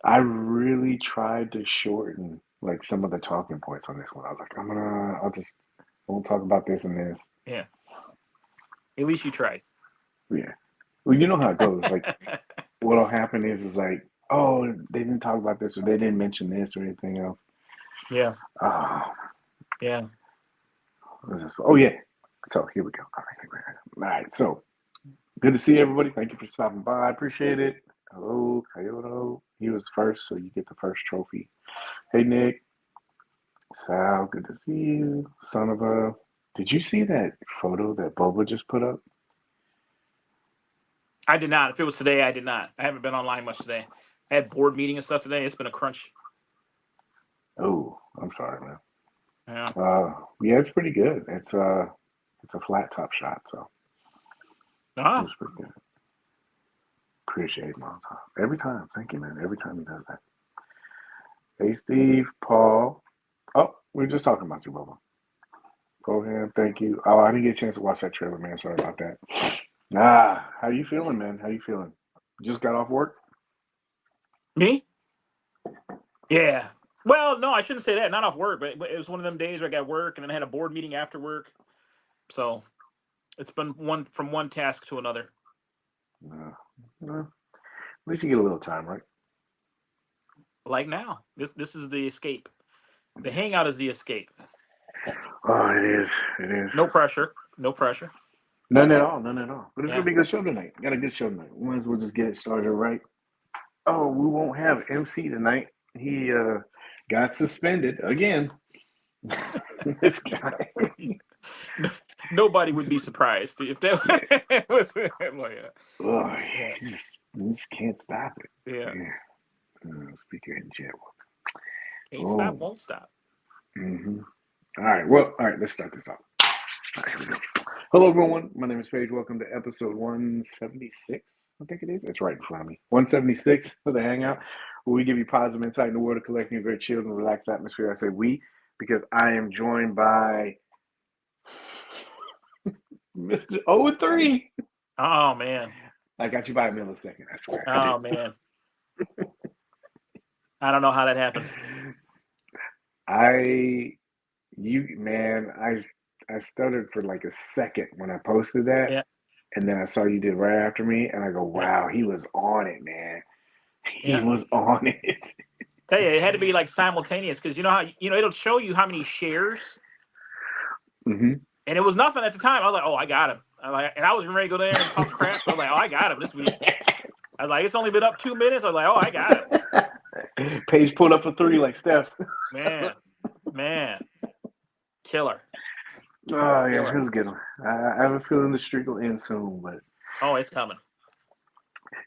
I really tried to shorten like some of the talking points on this one. I was like, I'll just won't talk about this and this. Yeah. At least you tried. Yeah. Well, you know how it goes. Like, what'll happen is like, oh, they didn't talk about this or they didn't mention this or anything else. Yeah. Oh, Yeah. what is this? Oh yeah. So here we go. All right, here we go. All right. So good to see everybody. Thank you for stopping by. I appreciate it. Hello, Kyoto. He was first, so you get the first trophy. Hey Nick, Sal, good to see you. Son of a. Did you see that photo that Boba just put up? I did not. If it was today, I did not. I haven't been online much today. I had board meeting and stuff today. It's been a crunch. Oh, I'm sorry, man. Yeah. Yeah, it's pretty good. It's a flat top shot, so it Ah. was pretty good. Appreciate Monta. Every time. Thank you, man. Every time he does that. Hey, Steve, Paul. Oh, we were just talking about you, Bubba. Go ahead. Thank you. Oh, I didn't get a chance to watch that trailer, man. Sorry about that. How you feeling, man? How you feeling? Just got off work? Me? Yeah. Well, no, I shouldn't say that. Not off work, but it was one of them days where I got work and then I had a board meeting after work. So it's been one task to another. No. No. At least you get a little time, right? Like now, this is the escape. The hangout is the escape. Oh, it is. It is. No pressure. No pressure. None at all. None at all. But it's gonna Yeah. be a good show tonight. Got a good show tonight. Might as well just get it started right. Oh, we won't have MC tonight. He got suspended again. This guy. Nobody would be surprised if that was him. Like, Oh, yeah. he just can't stop it. Yeah. Yeah. Speaker and chat. Can't stop, Oh. won't stop. Mm-hmm. All right. Well, all right. Let's start this off. All right, here we go. Hello, everyone. My name is Paige. Welcome to episode 176. I think it is. It's right in front of me. 176 for the Hangout, where we give you positive insight in the world of collecting a very chilled and relaxed atmosphere. I say we because I am joined by Mr. 03. Oh man. I got you by a millisecond. I swear. I did. Oh man. I don't know how that happened. I, man, I stuttered for like a second when I posted that. Yeah. And then I saw you did right after me. And I go, Yeah. wow, he was on it, man. He Yeah. was on it. Tell you, it had to be like simultaneous because you know how it'll show you how many shares, Mm-hmm. and it was nothing at the time. I was like, oh, I got him. And I was ready to go there and talk crap. I was like, oh, I got him this week. I was like, it's only been up 2 minutes. I was like, oh, I got him. Paige pulled up a three like Steph. Man, man, killer, Oh yeah, it killer. was good. I have a feeling the streak will end soon, but Oh, it's coming.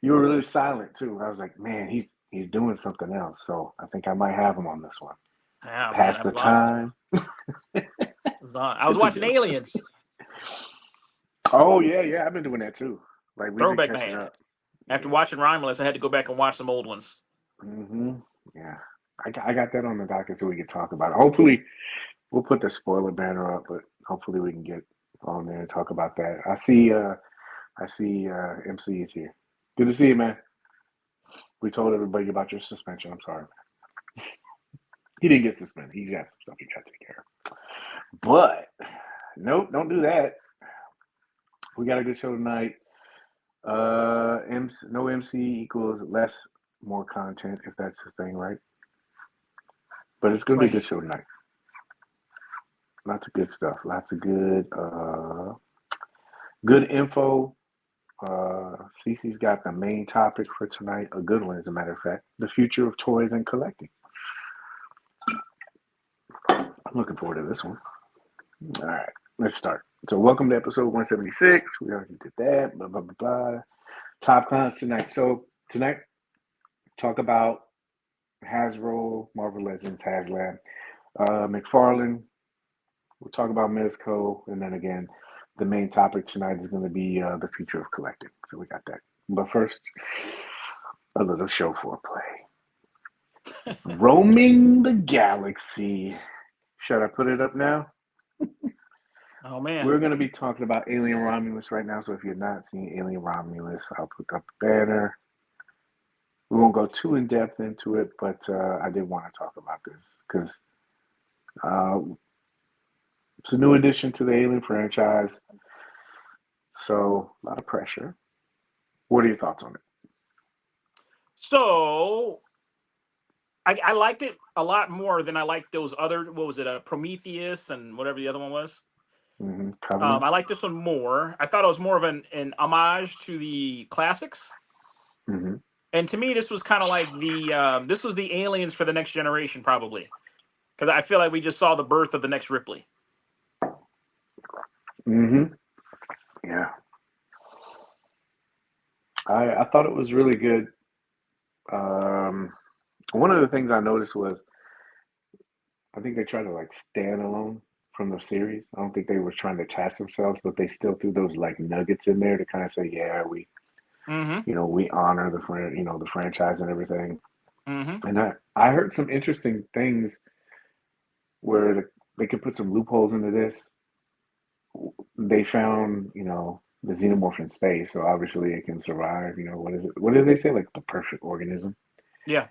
you were really silent too. I was like, man, he's doing something else. So I think I might have him on this one. It's Yeah, man, past the time. I was It's a watching good. Aliens. Oh yeah, yeah. I've been doing that too. Like we've been Throwback catching night. up. After Yeah. watching Romulus, I had to go back and watch some old ones. Mm-hmm. Yeah. I got that on the docket so we can talk about it. Hopefully we'll put the spoiler banner up, but hopefully we can get on there and talk about that. I see MC is here. Good to see you, man. We told everybody about your suspension. I'm sorry. He didn't get suspended. He's got some stuff he got to take care of. But nope, don't do that. We got a good show tonight. No MC equals less more content, if that's the thing, right? But it's gonna be a Right. good show tonight. Lots of good stuff. Lots of good info. Cece's got the main topic for tonight. A good one, as a matter of fact. The future of toys and collecting. I'm looking forward to this one. All right, let's start. So, welcome to episode 176. We already did that. Blah blah blah blah. Top cons tonight. So tonight, talk about Hasbro, Marvel Legends, HasLab, McFarlane. We'll talk about Mezco, and then again, the main topic tonight is going to be the future of collecting. So we got that. But first, a little show foreplay. Roaming the galaxy. Should I put it up now? Oh man. We're going to be talking about Alien Romulus right now. So if you're not seeing Alien Romulus, I'll put up the banner. we won't go too in depth into it, but I did want to talk about this because uh, it's a new addition to the Alien franchise, so a lot of pressure. What are your thoughts on it? So I liked it a lot more than I liked those other. What was it? Prometheus and whatever the other one was. Covenant. I like this one more. I thought it was more of an homage to the classics. hmm And to me, this was kind of like this was the aliens for the next generation, probably, because I feel like we just saw the birth of the next Ripley. hmm Yeah. I thought it was really good. Um, one of the things I noticed was I think they tried to like stand alone from the series. I don't think they were trying to attach themselves, but they still threw those like nuggets in there to kind of say, yeah, Mm-hmm. we honor the franchise and everything. Mm-hmm. And I heard some interesting things where they could put some loopholes into this. They found, the xenomorph in space, so obviously it can survive. What is it? What did they say? Like the perfect organism. Yeah.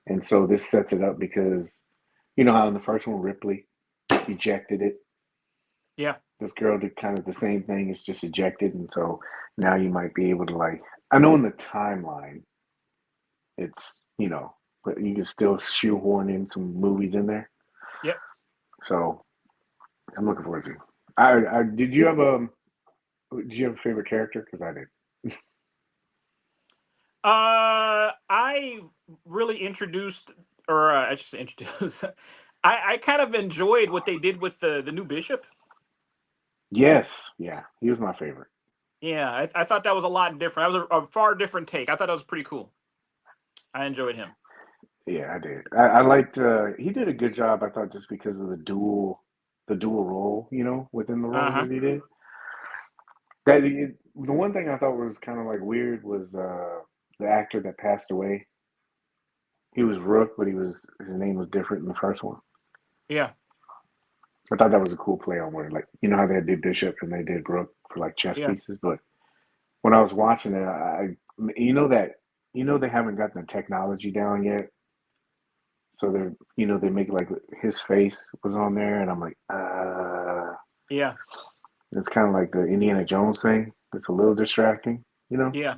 And so this sets it up because you know how in the first one Ripley ejected it. Yeah. This girl did kind of the same thing. It's just ejected, and so now you might be able to like. I know in the timeline, it's but you can still shoehorn in some movies in there. Yep. So I'm looking forward to it. I did you have a favorite character? Because I did. I really introduced, or I should say introduced. I kind of enjoyed what they did with the new bishop. Yes, yeah, he was my favorite. Yeah, I thought that was a lot different. That was a far different take. I thought that was pretty cool. I enjoyed him. Yeah, I did. I liked. He did a good job. I thought just because of the dual role, within the Uh role huh. that he did. The one thing I thought was kind of like weird was the actor that passed away. He was Rook, but his name was different in the first one. Yeah. I thought that was a cool play on word, like how they did Bishop and they did Rook for like chess Yeah. pieces. But when I was watching it, you know that they haven't gotten the technology down yet, so they make like his face was on there, and I'm like, Yeah. it's kind of like the Indiana Jones thing. It's a little distracting. Yeah.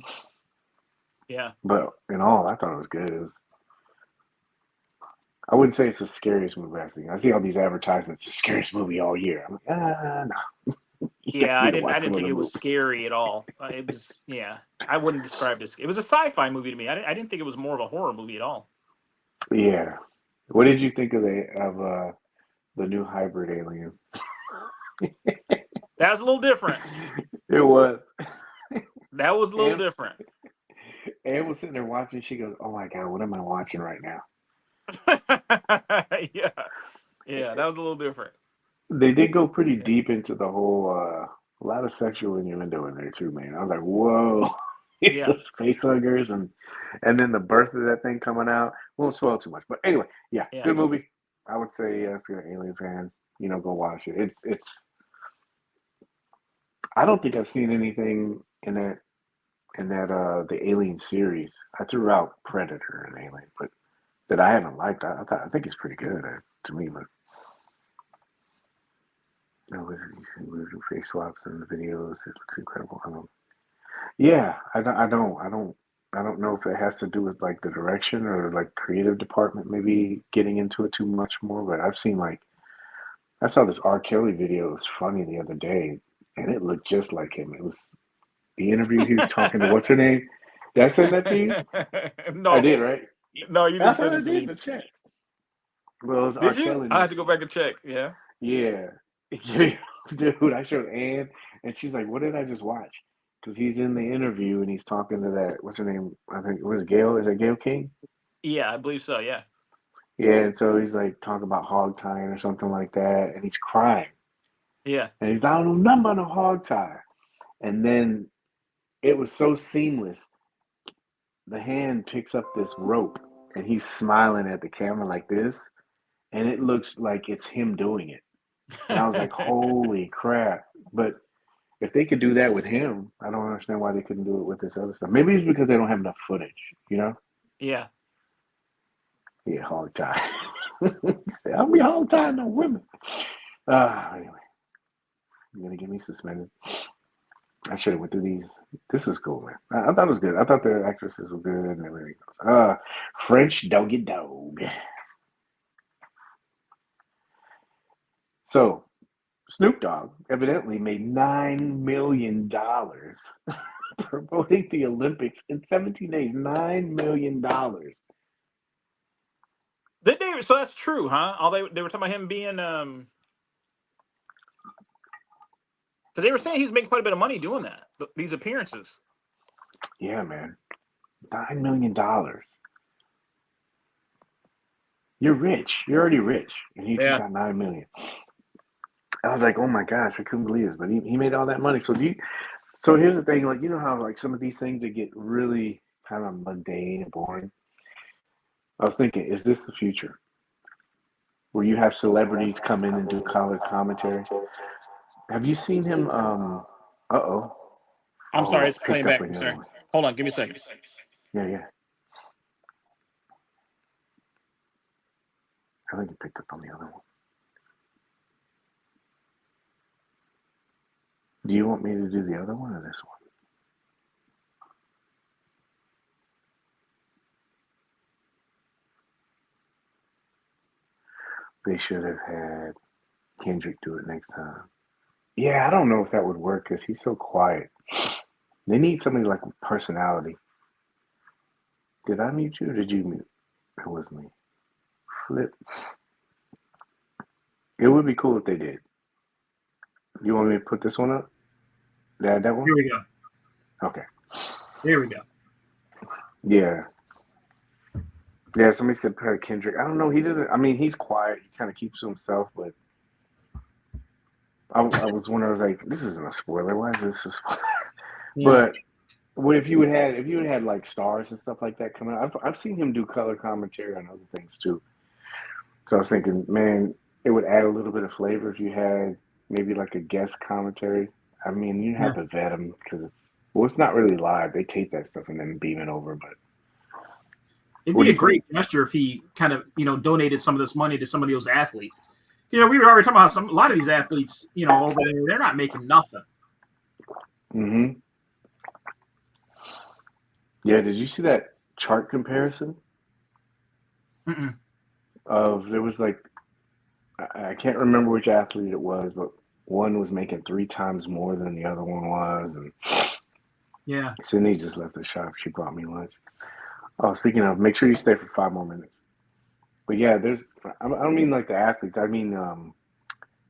Yeah. But in all, I thought it was good. I wouldn't say it's the scariest movie I've seen. I see all these advertisements, the scariest movie all year. I'm like, no, you Yeah. need I to didn't. watch I some didn't think other it was movies. scary at all. It was. Yeah. I wouldn't describe it as. It was a sci-fi movie to me. I didn't think it was more of a horror movie at all. Yeah. What did you think of the new hybrid alien? That was a little different. It was. That was a little Anne, different. Anne was sitting there watching. She goes, "Oh my God, what am I watching right now?" Yeah. Yeah. That was a little different. They did go pretty Yeah. deep into the whole, a lot of sexual innuendo in there too, man. I was like, whoa, Yeah. those face huggers and then the birth of that thing coming out. Won't spoil too much, but anyway, yeah, Yeah. good movie. I would say if you're an Alien fan, go watch it. It's. I don't think I've seen anything in that the Alien series. I threw out Predator and Alien, but that I haven't liked. I think it's pretty good to me, but. No, with face swaps and the videos, it looks incredible. Yeah, I don't know if it has to do with like the direction or like creative department maybe getting into it too much more. But I saw this R. Kelly video. It was funny the other day, and it looked just like him. It was the interview. He was talking to what's her name? Did I send that to you? I did, No. right? No, you I didn't thought send I it to did. me. But check. Well, it was R. Did you? Kelly. And I had to this, go back and check. Yeah. yeah, dude. I showed Ann, and she's like, "What did I just watch?" Because he's in the interview and he's talking to that. What's her name? I think it was Gail. Is it Gail King? Yeah, I believe so. Yeah. Yeah, and so he's like talking about hog tying or something like that, and he's crying, Yeah. and he's I don't know nothing about no hog tie, and then it was so seamless. The hand picks up this rope, and he's smiling at the camera like this, and it looks like it's him doing it, and I was like, holy crap! But if they could do that with him, I don't understand why they couldn't do it with this other stuff. Maybe it's because they don't have enough footage, you know? Yeah. Yeah, hog tie. I'll be hog tying no women. Anyway, you're gonna get me suspended. I should have went through these. This was cool, man. I thought it was good. I thought the actresses were good and everything else. French Doggy Dog. So Snoop Dogg evidently made $9 million promoting the Olympics in 17 days. $9 million. Did they? So that's true, huh? All they were talking about him being because they were saying he's making quite a bit of money doing that. These appearances. Yeah, man. $9 million. You're rich. You're already rich, and you just got $9 million. I was like, oh my gosh, I couldn't believe this, but he made all that money. So here's the thing, like, you know how like some of these things that get really kind of mundane and boring. I was thinking, is this the future? Where you have celebrities come in and do color commentary. Have you seen him? Uh-oh. I'm sorry, it's playing picked up back. I'm another sorry. one. Hold on, give me a second. Yeah. I think he picked up on the other one. Do you want me to do the other one or this one? They should have had Kendrick do it next time. Yeah, I don't know if that would work because he's so quiet. They need somebody like personality. Did I mute you or did you mute? It was me. Flip. It would be cool if they did. You want me to put this one up? Did I add that one? Here we go. Okay. Here we go. Yeah. Yeah, somebody said Kendrick. I don't know. He doesn't. I mean, he's quiet. He kind of keeps to himself. But I was wondering. I was like, this isn't a spoiler. Why is this a spoiler? Yeah. But what if you would had like stars and stuff like that coming out? I've seen him do color commentary on other things too. So I was thinking, man, it would add a little bit of flavor if you had maybe like a guest commentary. I mean, you have to vet them because it's not really live. They tape that stuff and then beam it over. But it'd be a great gesture if he kind of, donated some of this money to some of those athletes. We were already talking about a lot of these athletes, over there, they're not making nothing. Mm-hmm. Yeah, did you see that chart comparison? Mm-mm. There was like, I can't remember which athlete it was, but one was making 3 times more than the other one was. And yeah. Sydney just left the shop. She brought me lunch. Oh, speaking of, make sure you stay for 5 more minutes. But yeah, I don't mean like the athletes. I mean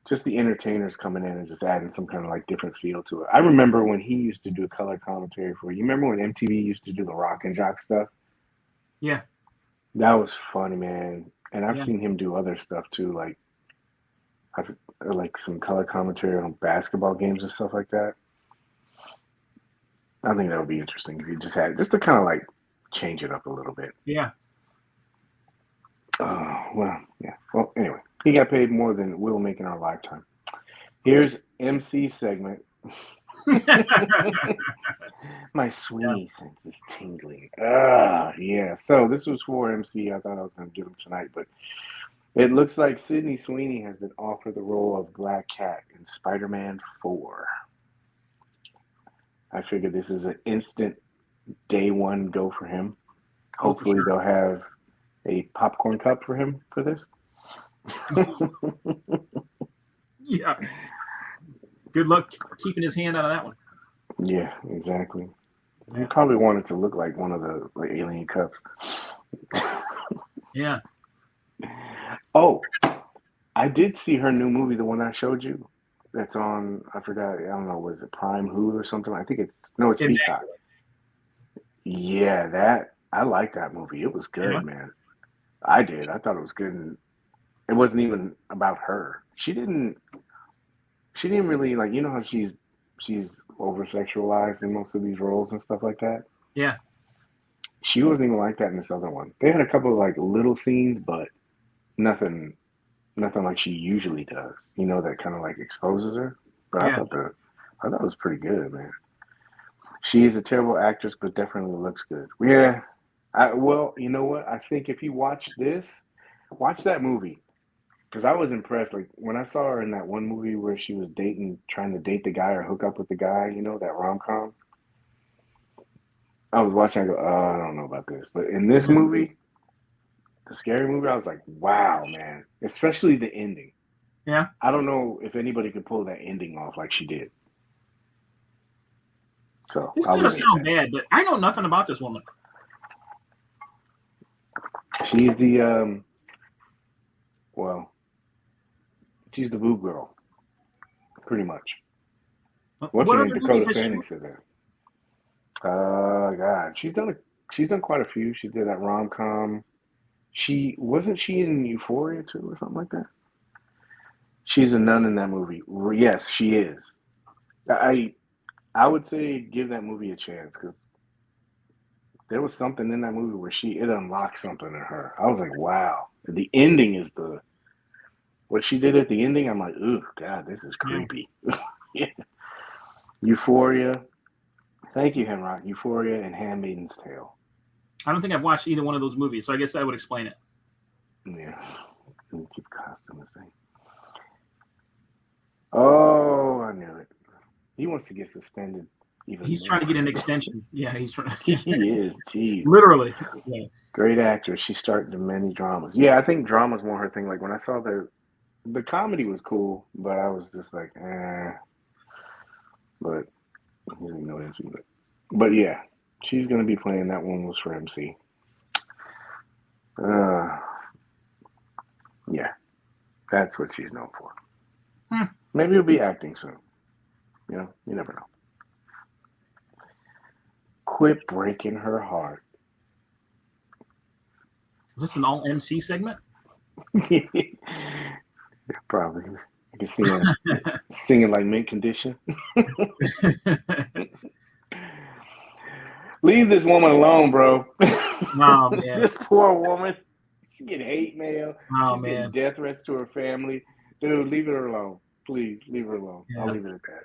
just the entertainers coming in and just adding some kind of like different feel to it. I remember when he used to do color commentary for you. Remember when MTV used to do the rock and jock stuff? Yeah. That was funny, man. And I've seen him do other stuff too, like some color commentary on basketball games and stuff like that. I think that would be interesting if you just had just to kind of like change it up a little bit. Yeah. Well, yeah. Well, anyway, he got paid more than we'll make in our lifetime. Here's MC segment. My Sweeney sense is tingling. Yeah. So this was for MC. I thought I was going to give him tonight, but it looks like Sydney Sweeney has been offered the role of Black Cat in Spider-Man 4. I figured this is an instant day one go for him. Hopefully they'll have a popcorn cup for him for this. Yeah. Good luck keeping his hand out of that one. Yeah, exactly. He probably wanted to look like one of the alien cups. Yeah. Oh, I did see her new movie, the one I showed you. That's on, I forgot, I don't know, was it Prime Hulu or something? I think it's Peacock. Yeah, I like that movie. It was good, man. I did. I thought it was good. And it wasn't even about her. She didn't really like, you know how she's over sexualized in most of these roles and stuff like that. Yeah. She wasn't even like that in this other one. They had a couple of like little scenes, but nothing like she usually does. That kind of like exposes her. But I thought it was pretty good, man. She is a terrible actress, but definitely looks good. Yeah, Well, you know what? I think if you watch this, watch that movie. Because I was impressed. Like when I saw her in that one movie where she was trying to date the guy or hook up with the guy, that rom com. I was watching. I go, I don't know about this. But in this movie, the scary movie, I was like, wow, man. Especially the ending. Yeah. I don't know if anybody could pull that ending off like she did. So This is gonna sound bad, but I know nothing about this woman. She's the she's the boob girl, pretty much. What's her name? Dakota Fanning said that. God, she's done quite a few. She did that rom com. Wasn't she in Euphoria too, or something like that? She's a nun in that movie. Yes, she is. I would say give that movie a chance because there was something in that movie where it unlocked something in her. I was like, wow. The ending is what she did at the ending. I'm like, ooh, God, this is creepy. Yeah. Euphoria. Thank you, Henrock. Euphoria and Handmaid's Tale. I don't think I've watched either one of those movies, so I guess that would explain it. Yeah. Let me keep costume the same. Oh, I knew it. He wants to get suspended. He's trying to get an extension. Yeah, he's trying. He is. Jeez. Literally. Yeah. Great actress. She started in many dramas. Yeah, I think drama's more her thing. Like when I saw the comedy was cool, but I was just like, But he doesn't know anything. But yeah, she's gonna be playing. That one was for MC. Yeah, that's what she's known for. Maybe it'll be acting soon. You never know. Quit breaking her heart. Is this an all MC segment? Probably. I can see her singing like mint condition. Leave this woman alone, bro. Oh, man. This poor woman. She get hate mail. Oh, She's man. getting death threats to her family. Dude, leave her alone. Please, leave her alone. Yeah. I'll leave it at that.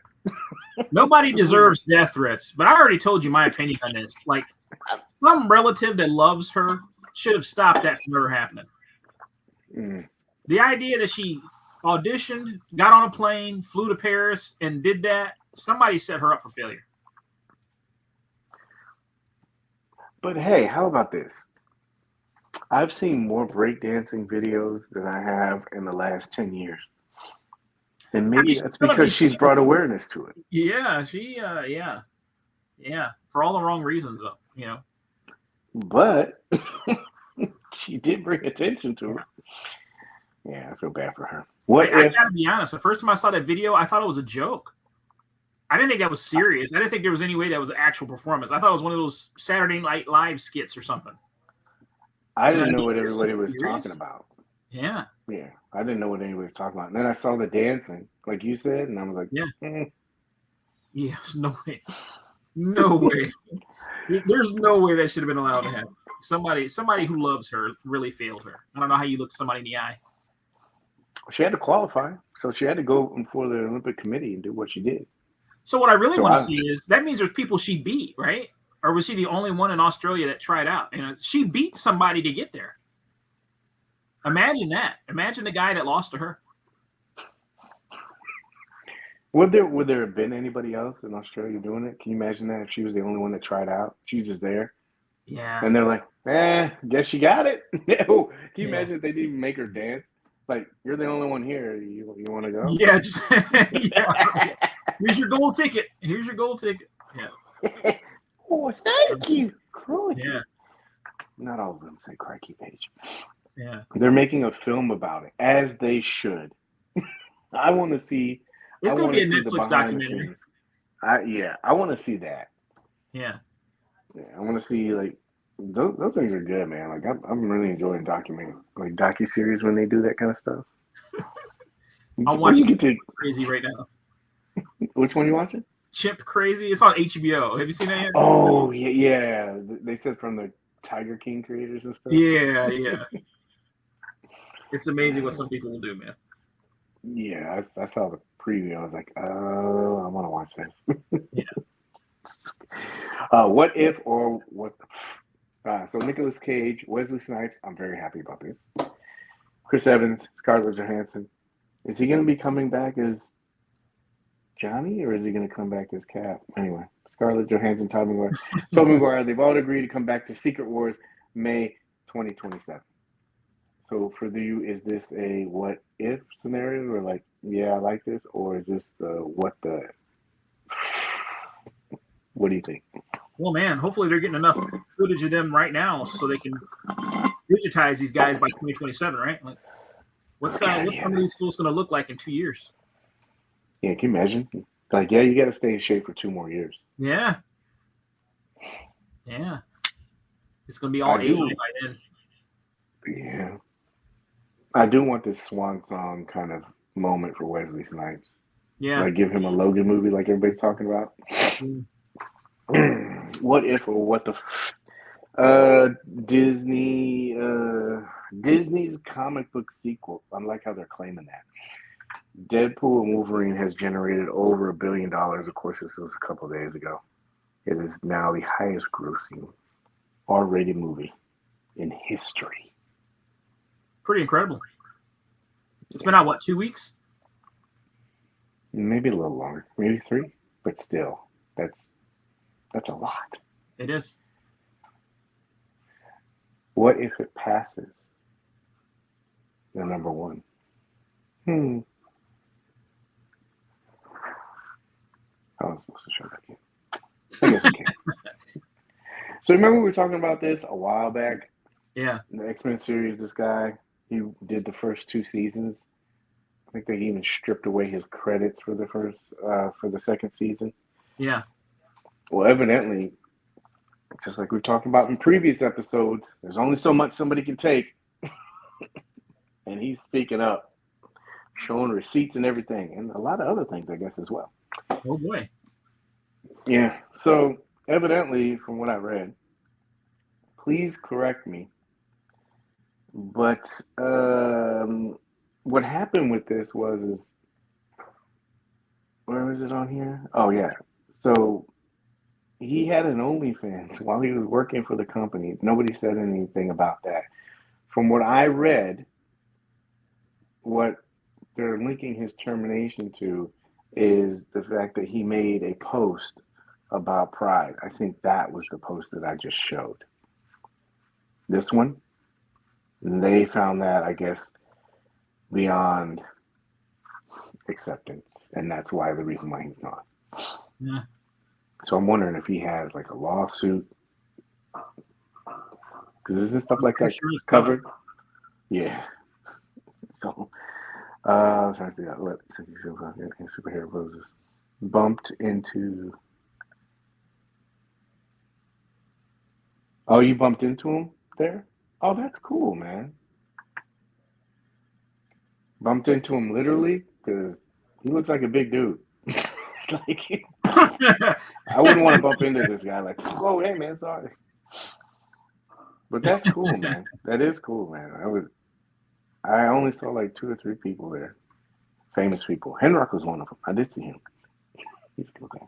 Nobody deserves death threats, but I already told you my opinion on this. Like, some relative that loves her should have stopped that from ever happening. The idea that she auditioned, got on a plane, flew to Paris, and did that, somebody set her up for failure. But hey, how about this? I've seen more breakdancing videos than I have in the last 10 years. And maybe that's because she's brought awareness to it. Yeah, yeah. For all the wrong reasons, though, But she did bring attention to it. Yeah, I feel bad for her. I gotta be honest. The first time I saw that video, I thought it was a joke. I didn't think that was serious. I didn't think there was any way that was an actual performance. I thought it was one of those Saturday Night Live skits or something. I didn't know what everybody was talking about. Yeah. Yeah, I didn't know what anybody was talking about. And then I saw the dancing, like you said, and I was like, yeah. Yeah, no way. No way. There's no way that should have been allowed to happen. Somebody who loves her really failed her. I don't know how you look somebody in the eye. She had to qualify, so she had to go before the Olympic Committee and do what she did. So what I really want to see is that means there's people she beat, right? Or was she the only one in Australia that tried out? She beat somebody to get there. Imagine that. Imagine the guy that lost to her. Would there have been anybody else in Australia doing it? Can you imagine that if she was the only one that tried out? She was just there. Yeah. And they're like, guess she got it. No. Can you imagine if they didn't even make her dance? Like, you're the only one here. You want to go? Yeah. Yeah. Here's your gold ticket. Here's your gold ticket. Yeah. Oh, thank you. Crikey. Yeah. Not all of them say crikey, Paige. Yeah. They're making a film about it, as they should. I want to see. It's going to be a Netflix documentary. I want to see that. Yeah. Yeah, I want to see, like, those things are good, man. Like, I'm really enjoying like docuseries when they do that kind of stuff. I'm watching Crazy right now. Which one are you watching? Chimp Crazy. It's on HBO. Have you seen that yet? Oh, yeah. They said from the Tiger King creators and stuff. Yeah. It's amazing what some people will do, man. Yeah, I saw the preview. I was like, oh, I want to watch this. Yeah. What if or what? So Nicolas Cage, Wesley Snipes. I'm very happy about this. Chris Evans, Scarlett Johansson. Is he going to be coming back as Johnny, or is he going to come back as Cap? Anyway, Scarlett Johansson, Tobey Maguire, they've all agreed to come back to Secret Wars May 2027. So for you, is this a what if scenario, or like, yeah, I like this, or is this the what the? What do you think? Well, man, hopefully they're getting enough footage of them right now so they can digitize these guys by 2027, right? Like, what's some of these fools going to look like in 2 years? Yeah, can you imagine? Like, yeah, you got to stay in shape for 2 more years. Yeah. It's going to be all AI by then. Yeah. I do want this swan song kind of moment for Wesley Snipes. Yeah. Like, give him a Logan movie like everybody's talking about. What if, or what the Disney's comic book sequel. I like how they're claiming that. Deadpool and Wolverine has generated over $1 billion. Of course, this was a couple of days ago. It is now the highest grossing R-rated movie in history. Pretty incredible. It's been out, what, 2 weeks? Maybe a little longer, maybe 3, but still, that's a lot. It is. What if it passes the number 1? I was supposed to show that again. I guess we can. So remember we were talking about this a while back? Yeah. The X-Men series, this guy, he did the first 2 seasons. I think they even stripped away his credits for the second season. Yeah. Well, evidently, just like we've talked about in previous episodes, there's only so much somebody can take. And he's speaking up, showing receipts and everything, and a lot of other things, I guess, as well. Oh, boy. Yeah. So, evidently, from what I read, please correct me, but what happened with this was, where is it on here? Oh, yeah. So, he had an OnlyFans while he was working for the company. Nobody said anything about that. From what I read, what they're linking his termination to is the fact that he made a post about Pride. I think that was the post that I just showed. This one, they found that, I guess, beyond acceptance, and that's why the reason why he's gone. Yeah. So I'm wondering if he has like a lawsuit, because isn't stuff like that covered? Yeah. So I was trying to figure out what superhero poses bumped into. Oh, you bumped into him there? Oh, that's cool, man. Bumped into him literally, because he looks like a big dude. It's like, I wouldn't want to bump into this guy. Like, oh, hey, man, sorry. But that's cool, man. That is cool, man. I only saw like 2 or 3 people there, famous people. Henrock was one of them. I did see him. He's a cool guy.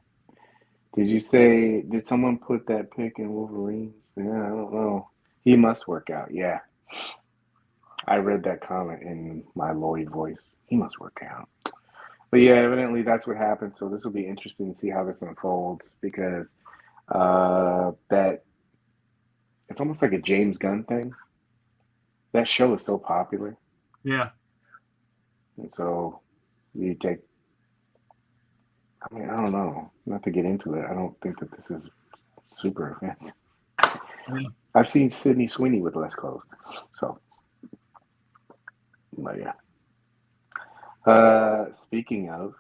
Did someone put that pic in Wolverines? Yeah, I don't know. He must work out. Yeah. I read that comment in my Lloyd voice. He must work out. But yeah, evidently that's what happened. So this will be interesting to see how this unfolds, because that it's almost like a James Gunn thing. That show is so popular. Yeah. And so you take, I mean, I don't know. Not to get into it. I don't think that this is super offensive. Yeah. I've seen Sydney Sweeney with less clothes. So, but yeah. Speaking of,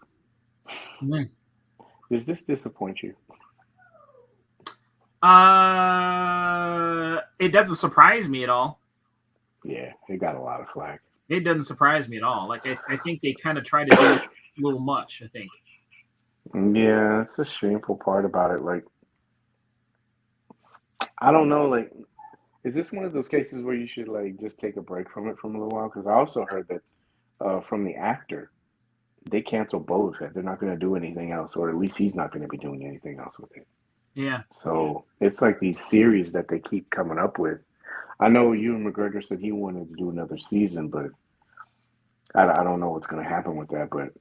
does this disappoint you? It doesn't surprise me at all. Yeah, it got a lot of flack. It doesn't surprise me at all. Like, I think they kind of try to do it a little much, I think. Yeah, it's a shameful part about it. Like, I don't know, like, is this one of those cases where you should, like, just take a break from it for a little while? Because I also heard that from the actor, they canceled Boba Fett. They're not going to do anything else, or at least he's not going to be doing anything else with it. Yeah. So it's like these series that they keep coming up with. I know Ewan McGregor said he wanted to do another season, but I don't know what's going to happen with that. But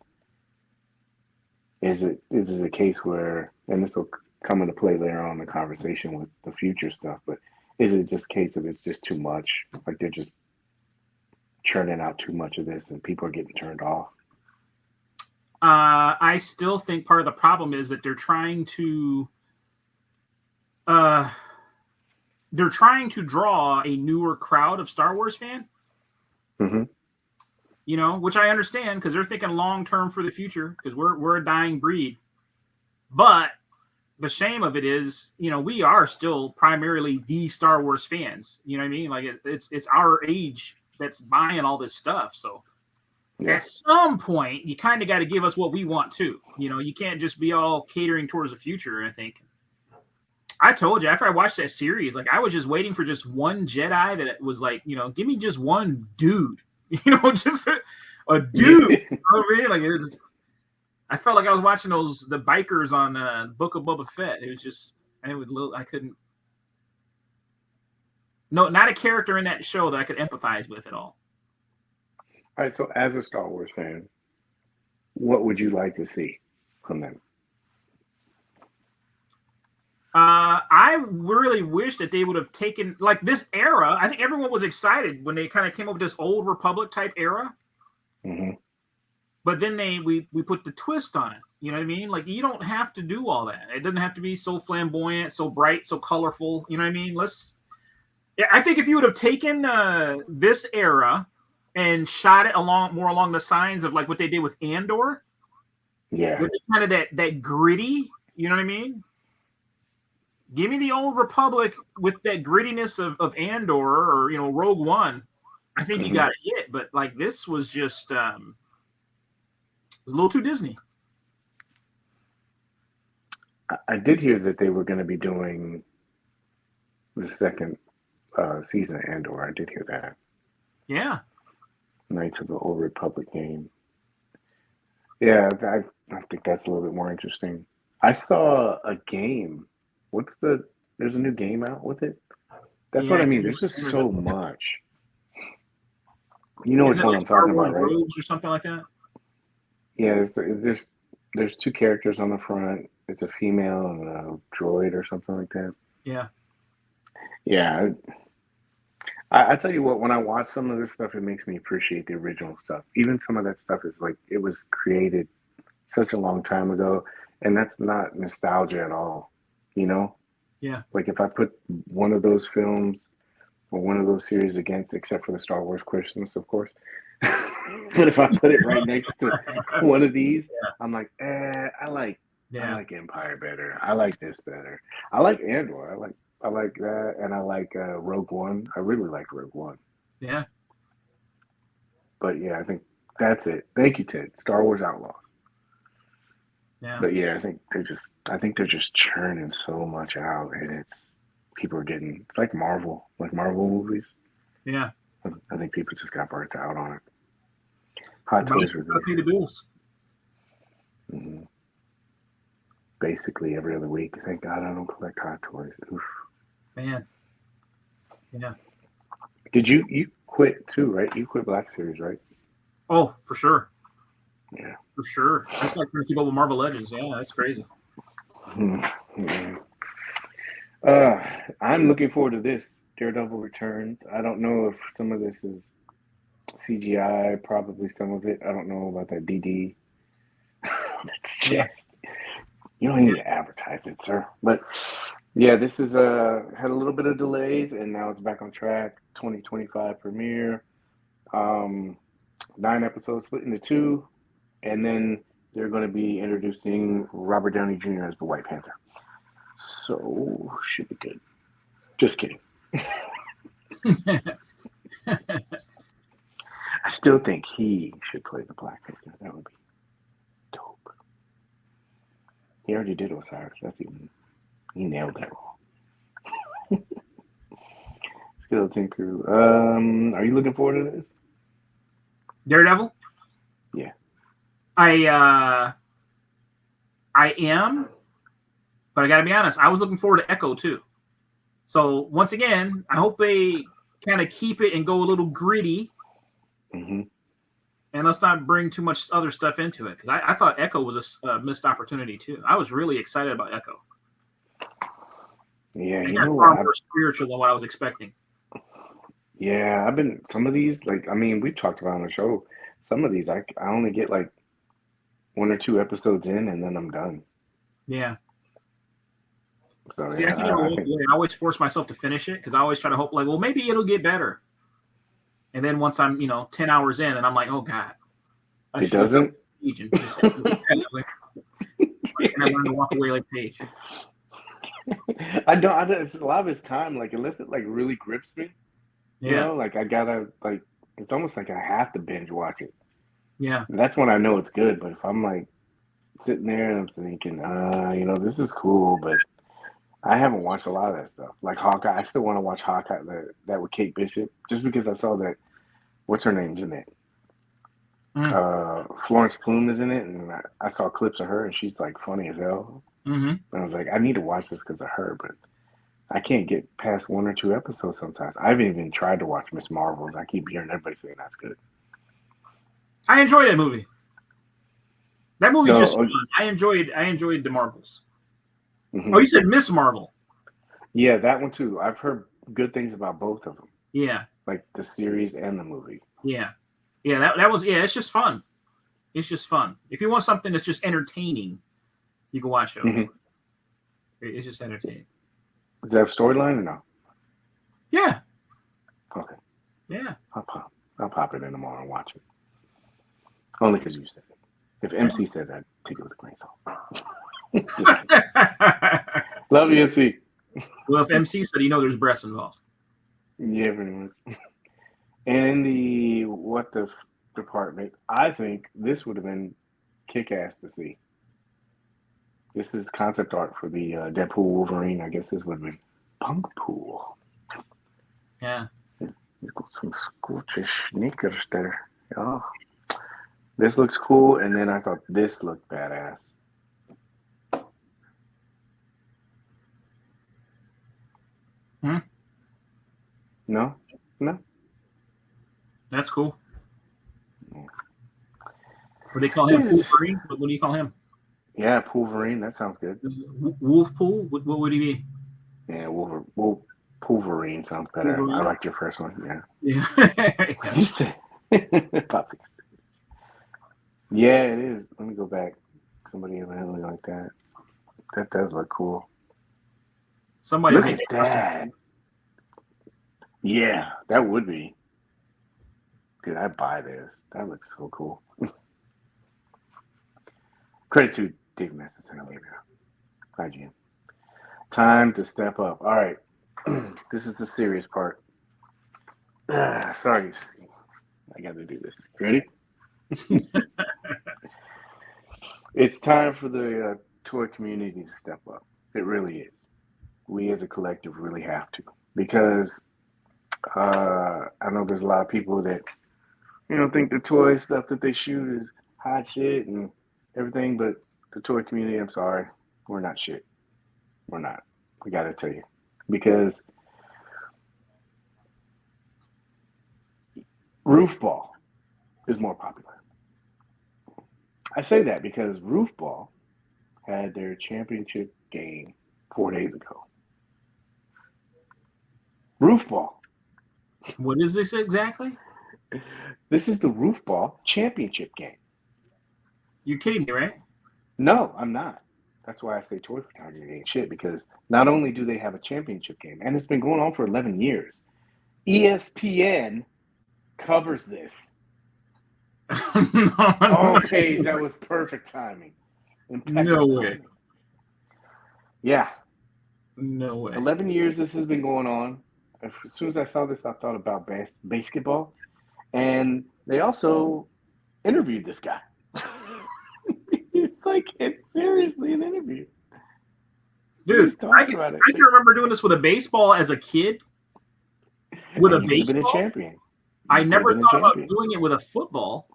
is it a case where, and this will come into play later on in the conversation with the future stuff, but is it just a case of it's just too much? Like they're just churning out too much of this and people are getting turned off? I still think part of the problem is that they're trying to draw a newer crowd of Star Wars fan. Mm-hmm. You know, which I understand because they're thinking long term for the future because we're a dying breed. But the shame of it is, you know, we are still primarily the Star Wars fans. You know what I mean? Like it's our age that's buying all this stuff. So Yeah. at some point, you kind of got to give us what we want too. You know, you can't just be all catering towards the future. I think. I told you after I watched that series, like I was just waiting for just one Jedi that was like, you know, give me just one dude, you know, just a dude. You know what I mean? Like it was just, I felt like I was watching the bikers on Book of Boba Fett. It was just, I couldn't. No, not a character in that show that I could empathize with at all. All right, so as a Star Wars fan, what would you like to see from them? I really wish that they would have taken like this era. I think everyone was excited when they kind of came up with this old Republic type era. Mm-hmm. But then we put the twist on it. You know what I mean? Like you don't have to do all that. It doesn't have to be so flamboyant, so bright, so colorful. You know what I mean? I think if you would have taken this era and shot it more along the signs of like what they did with Andor, yeah, with kind of that gritty. You know what I mean? Give me the old Republic with that grittiness of Andor or you know Rogue One. I think you got it hit, but like this was just it was a little too Disney. I did hear that they were going to be doing the second season of Andor. I did hear that. Yeah. Knights of the Old Republic game. Yeah, I think that's a little bit more interesting. I saw a game. There's a new game out with it? That's what I mean. There's just so much. You know which one I'm talking about, right? Rogues or something like that? Yeah, there's two characters on the front. It's a female and a droid or something like that. Yeah. Yeah. I tell you what, when I watch some of this stuff, it makes me appreciate the original stuff. Even some of that stuff is like, it was created such a long time ago, and that's not nostalgia at all, you know? Yeah. Like if I put one of those films or one of those series against, except for the Star Wars Christmas, of course. But if I put it right next to one of these, I'm like, I like Empire better. I like this better. I like Andor. I like that, and I like Rogue One. I really like Rogue One. Yeah. But yeah, I think that's it. Thank you, Ted. Star Wars Outlaws. Yeah. But yeah, I think they're just churning so much out, and people are getting. It's like Marvel movies. Yeah. I think people just got burnt out on it. Hot Toys release. Pay the bills. Mm-hmm. Basically every other week. Thank God I don't collect Hot Toys. Oof. Man. Yeah. Did you quit too, right? You quit Black Series, right? Oh, for sure. Yeah. For sure. That's like trying to keep up with Marvel Legends. Yeah, that's crazy. Mm-hmm. I'm looking forward to this. Daredevil Returns. I don't know if some of this is CGI, probably some of it. I don't know about that DD. Chest. You don't need to advertise it, sir. But yeah, this is had a little bit of delays, and now it's back on track. 2025 premiere. 9 episodes split into 2, and then they're going to be introducing Robert Downey Jr. as the White Panther. So should be good. Just kidding. I still think he should play the Black Panther. That would be dope. He already did Osiris. He nailed that role. Skeleton Crew. Are you looking forward to this? Daredevil? Yeah. I am. But I got to be honest, I was looking forward to Echo too. So once again, I hope they kind of keep it and go a little gritty. Mm-hmm. And let's not bring too much other stuff into it, because I thought Echo was a missed opportunity too. I was really excited about Echo. Yeah, It you got know far what? more spiritual than what I was expecting. Yeah, I've been some of these like I mean we've talked about on the show. Some of these I only get like 1 or 2 episodes in and then I'm done. Yeah. So See, yeah, I can never I walk think away. I always force myself to finish it because I always try to hope, like, well, maybe it'll get better. And then once I'm, 10 hours in, and I'm like, oh God, I it should have done doesn't. Paige and just said, why can't I learn to walk away like Paige? I don't. It's a lot of it's time. Like unless it like really grips me, Yeah. like I gotta like. It's almost like I have to binge watch it. Yeah. And that's when I know it's good. But if I'm like sitting there and I'm thinking, this is cool, but I haven't watched a lot of that stuff. Like Hawkeye, I still want to watch Hawkeye, that with Kate Bishop, just because I saw that. What's her name's in it? Florence Plume is in it, and I saw clips of her, and she's like funny as hell. Mm-hmm. And I was like, I need to watch this because of her, but I can't get past 1 or 2 episodes sometimes. I haven't even tried to watch Miss Marvel's. I keep hearing everybody saying that's good. I enjoyed that movie. That movie's just fun. oh, I enjoyed the Marvels. mhm. Oh, you said Miss Marvel. Yeah, that one too. I've heard good things about both of them, Yeah. like the series and the movie. Yeah. Yeah, that was, it's just fun. It's just fun. If you want something that's just entertaining, you can watch it. Mhm. It's just entertaining. Does that have a storyline or no? Yeah. Okay, Yeah. I'll pop it in tomorrow and watch it. Only because you said it. If MC said that, take it with a grain of salt. Love you, MC. Well, if MC said, there's breasts involved. Yeah, pretty much. And in the what the department, I think this would have been kick-ass to see. This is concept art for the Deadpool Wolverine. I guess this would have been Punk Pool. Yeah. You've got some Scottish sneakers there. Yeah. This looks cool, and then I thought this looked badass. No? That's cool. What do they call him? Wolverine? What do you call him? Yeah, Wolverine. That sounds good. Wolf Pool? What would he be? Yeah, Wolverine sounds better. Wolverine? I liked your first one. Yeah. You said Poppy. Yeah, it is. Let me go back. Somebody evidently like that. That does look cool. Somebody Look make at that. Yeah, that would be. Dude, I'd buy this. That looks so cool. Credit to Dave Masterson and IGN. Time to step up. All right. This is the serious part. Sorry. I got to do this. Ready? It's time for the toy community to step up. It really is. We as a collective really have to. Because I know there's a lot of people that think the toy stuff that they shoot is hot shit and everything, but the toy community, I'm sorry, we're not shit. We're not. We got to tell you. Because roof ball is more popular. I say that because roof ball had their championship game 4 days ago. Roof ball. What is this exactly? This is the roof ball championship game. You're kidding me, right? No, I'm not. That's why I say toy photography ain't shit, because not only do they have a championship game, and it's been going on for 11 years, ESPN covers this. Paige, that was perfect timing. No way. Timing. Yeah. No way. 11 years this has been going on. As soon as I saw this, I thought about basketball. And they also interviewed this guy. It's like, it's seriously an interview. Dude, I can remember doing this with a baseball as a kid. With a baseball? Been a champion. I never thought about doing it with a football.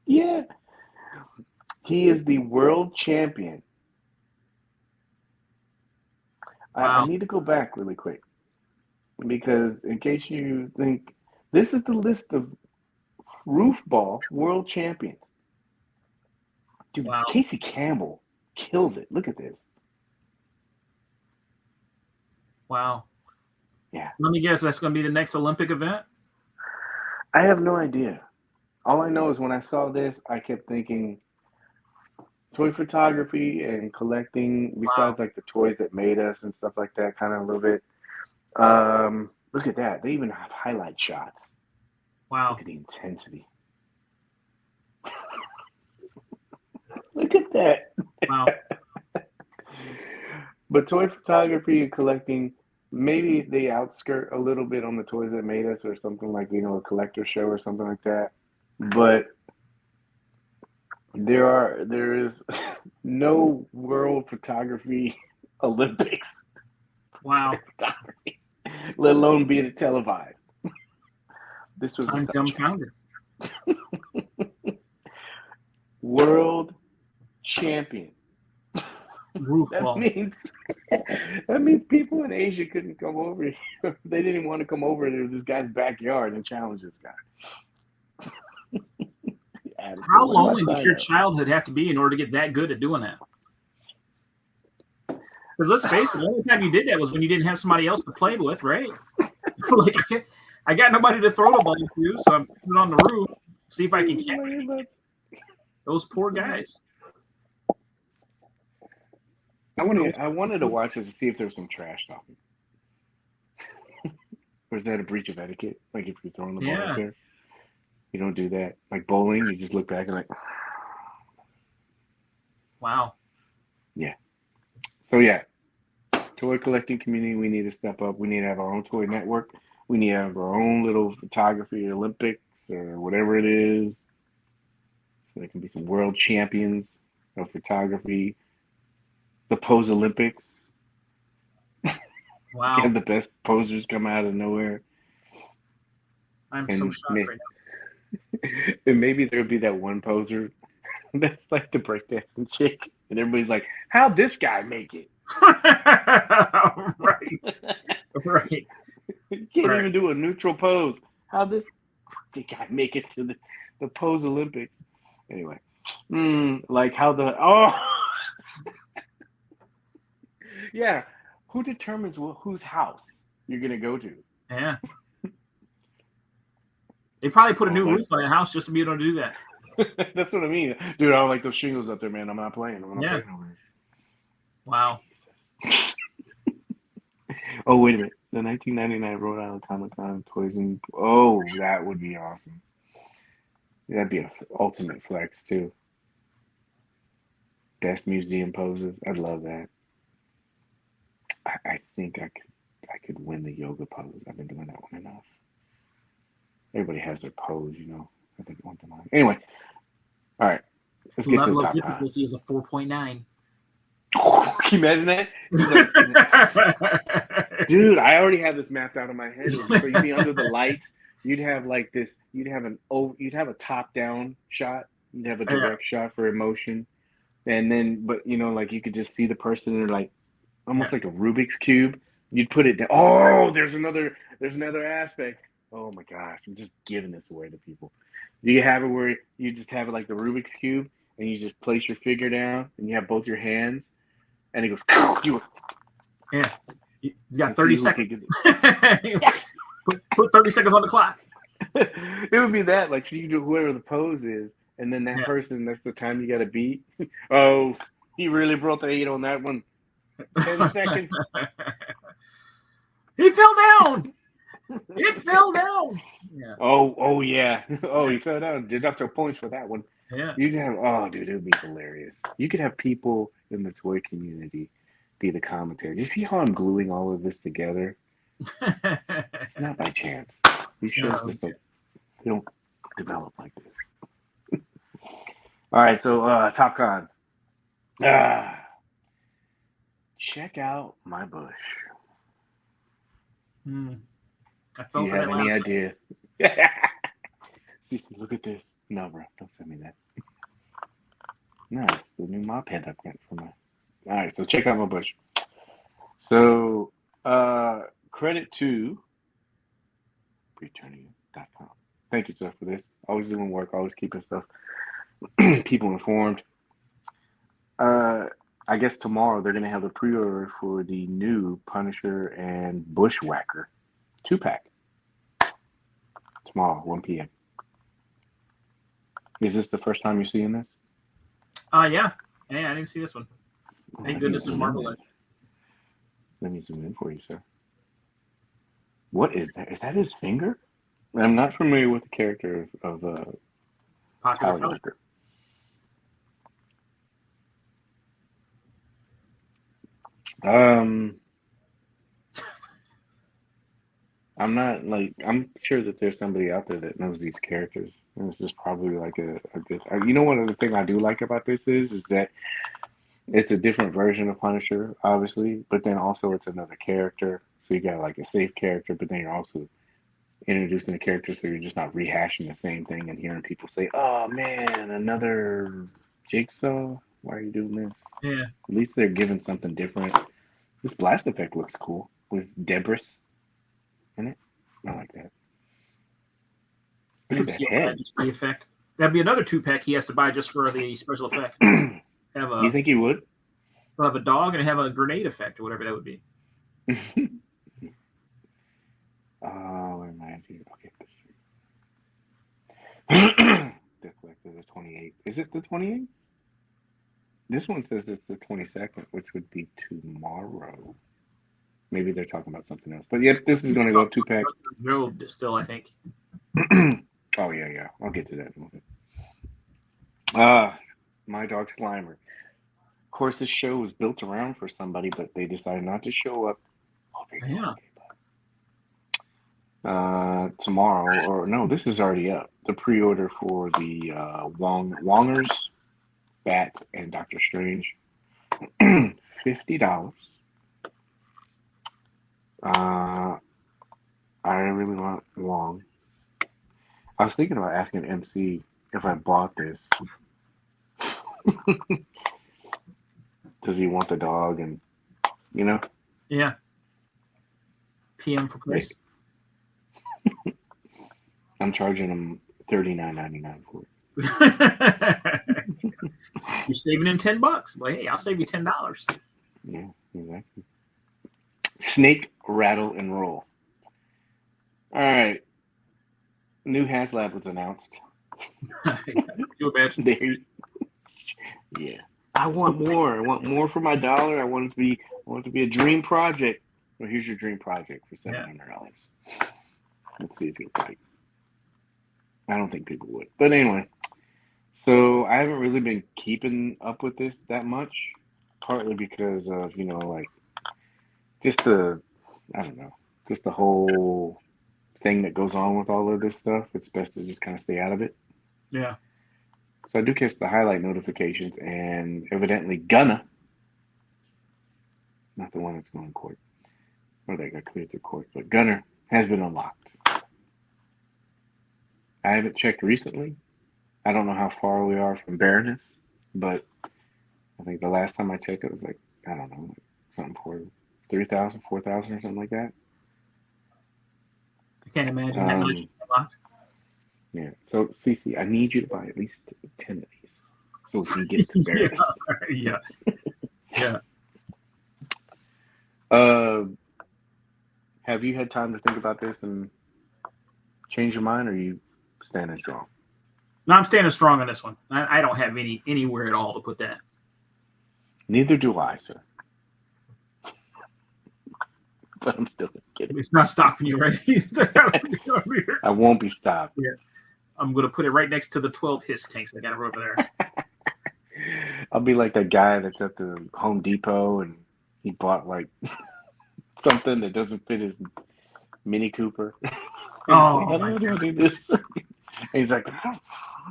Yeah. He is the world champion I need to go back really quick because in case you think this is the list of roof ball world champions. Dude, Wow. Casey Campbell kills it. Look at this. Wow. Yeah. Let me guess, that's going to be the next Olympic event? I have no idea. All I know is when I saw this, I kept thinking toy photography and collecting, besides like the toys that made us and stuff like that, kind of a little bit. Look at that. They even have highlight shots. Wow. Look at the intensity. Look at that. Wow. But toy photography and collecting, maybe they outskirt a little bit on the toys that made us or something like, a collector show or something like that. But there is no world photography Olympics. Wow. Photography, let alone being televised. This was I'm dumbfounded. World champion. Roof ball. That means people in Asia couldn't come over here. They didn't want to come over to this guy's backyard and challenge this guy. How lonely does your childhood have to be in order to get that good at doing that? Because let's face it, the only time you did that was when you didn't have somebody else to play with, right? Like, I got nobody to throw the ball to, so I'm putting it on the roof, see if I can catch it. Those poor guys. I wanted to watch this to see if there was some trash talking. Or is that a breach of etiquette? Like if you're throwing the ball out there, you don't do that. Like bowling, you just look back and like. Wow. Yeah. So yeah, toy collecting community, we need to step up. We need to have our own toy network. We need to have our own little photography Olympics or whatever it is. So there can be some world champions of photography. The Pose Olympics. Wow. Have the best posers come out of nowhere. I'm so shocked right now. And maybe there'll be that one poser that's like the breakdancing chick. And everybody's like, how'd this guy make it? Right. Right. You can't even do a neutral pose. How'd this guy make it to the Pose Olympics? Anyway. Like how yeah. Who determines whose house you're going to go to? Yeah. They probably put a new roof on that house just to be able to do that. That's what I mean. Dude, I don't like those shingles up there, man. I'm not playing. I'm not playing over here. Wow. Oh, wait a minute. The 1999 Rhode Island Comic-Con Toys and... Oh, that would be awesome. That'd be an ultimate flex, too. Best museum poses. I'd love that. I think I could win the yoga pose. I've been doing that one enough. Everybody has their pose, I think once in a while. Anyway, all right. Let's get to the top difficulty is a 4.9. Can you imagine that? Dude, I already have this mapped out in my head. So you'd be under the lights. You'd have like this. You'd have a top-down shot. You'd have a direct shot for emotion, and then, but like you could just see the person and like. Almost like a Rubik's Cube. You'd put it down. Oh, there's another aspect. Oh my gosh, I'm just giving this away to people. Do you have it where you just have it like the Rubik's Cube and you just place your figure down and you have both your hands and it goes, yeah. You got 30 seconds. Put 30 seconds on the clock. It would be that, like, so you do whoever the pose is, and then that person, that's the time you got to beat. Oh, he really brought the 8 on that one. 10 seconds. He fell down. It fell down. Yeah. Oh yeah. Oh, he fell down. Deductible points for that one. Yeah. You'd have. Oh, dude, it would be hilarious. You could have people in the toy community be the commentator. You see how I'm gluing all of this together? It's not by chance. These shows just don't develop like this. All right, so top cons. Check out my bush. I Do you have any idea? Look at this. No, bro, don't send me that. No, it's the new mop head I've got for my. All right, so check out my bush. So, credit to returning.com. Thank you, sir, for this. Always doing work, always keeping stuff, people informed. I guess tomorrow they're going to have a pre-order for the new Punisher and Bushwhacker 2-pack. Tomorrow, 1 p.m. Is this the first time you're seeing this? Yeah. Hey, I didn't see this one. Thank goodness there's Marvel in. Let me zoom in for you, sir. What is that? Is that his finger? I'm not familiar with the character of Power Walker. I'm not like, I'm sure that there's somebody out there that knows these characters. And this is probably like a good. You know, one of the things I do like about this is that it's a different version of Punisher, obviously, but then also it's another character. So you got like a safe character, but then you're also introducing a character, so you're just not rehashing the same thing and hearing people say, "Oh man, another Jigsaw. Why are you doing this?" Yeah. At least they're giving something different. This blast effect looks cool with Debris in it. I like that. Look at that head. The effect. That'd be another 2-pack he has to buy just for the special effect. You think he would? He'll have a dog and have a grenade effect or whatever that would be. Oh, reminds me. Okay. Deflected the 28th. Is it the 28th? This one says it's the 22nd, which would be tomorrow. Maybe they're talking about something else. But yep, this is going to go 2-pack. Job still, I think. Oh, yeah. I'll get to that in a little bit. My Dog Slimer. Of course, this show was built around for somebody, but they decided not to show up. Yeah. Tomorrow, or no, this is already up. The pre-order for the Wongers, Bats, and Doctor Strange. $50. I really want Wong. I was thinking about asking MC if I bought this. Does he want the dog? And Yeah. PM for price. I'm charging him $39.99 for it. You're saving him $10. Well, hey, I'll save you $10. Yeah, exactly. Snake, Rattle, and Roll. All right. New HasLab was announced. You imagine? Yeah. I want more. I want more for my dollar. I want it to be a dream project. Well, here's your dream project for $700. Let's see if you'll take. I don't think people would. But anyway. So I haven't really been keeping up with this that much. Partly because of, just the whole thing that goes on with all of this stuff. It's best to just kind of stay out of it. Yeah. So I do catch the highlight notifications, and evidently Gunna, not the one that's going to court, or they got cleared through court, but Gunner has been unlocked. I haven't checked recently. I don't know how far we are from Baroness, but I think the last time I checked it was like, I don't know, something for 3,000, 4,000 or something like that. I can't imagine that much unlocked. Yeah. So, Cece, I need you to buy at least 10 of these so we can get to Baroness. Yeah. Yeah. Have you had time to think about this and change your mind, or are you standing strong? No, I'm standing strong on this one. I don't have anywhere at all to put that. Neither do I, sir. But I'm still kidding. It's not stopping you, right? I won't be stopped. Yeah. I'm going to put it right next to the 12 Hiss tanks I got over there. I'll be like that guy that's at the Home Depot and he bought like something that doesn't fit his Mini Cooper. Oh, like, how do I do this? And he's like,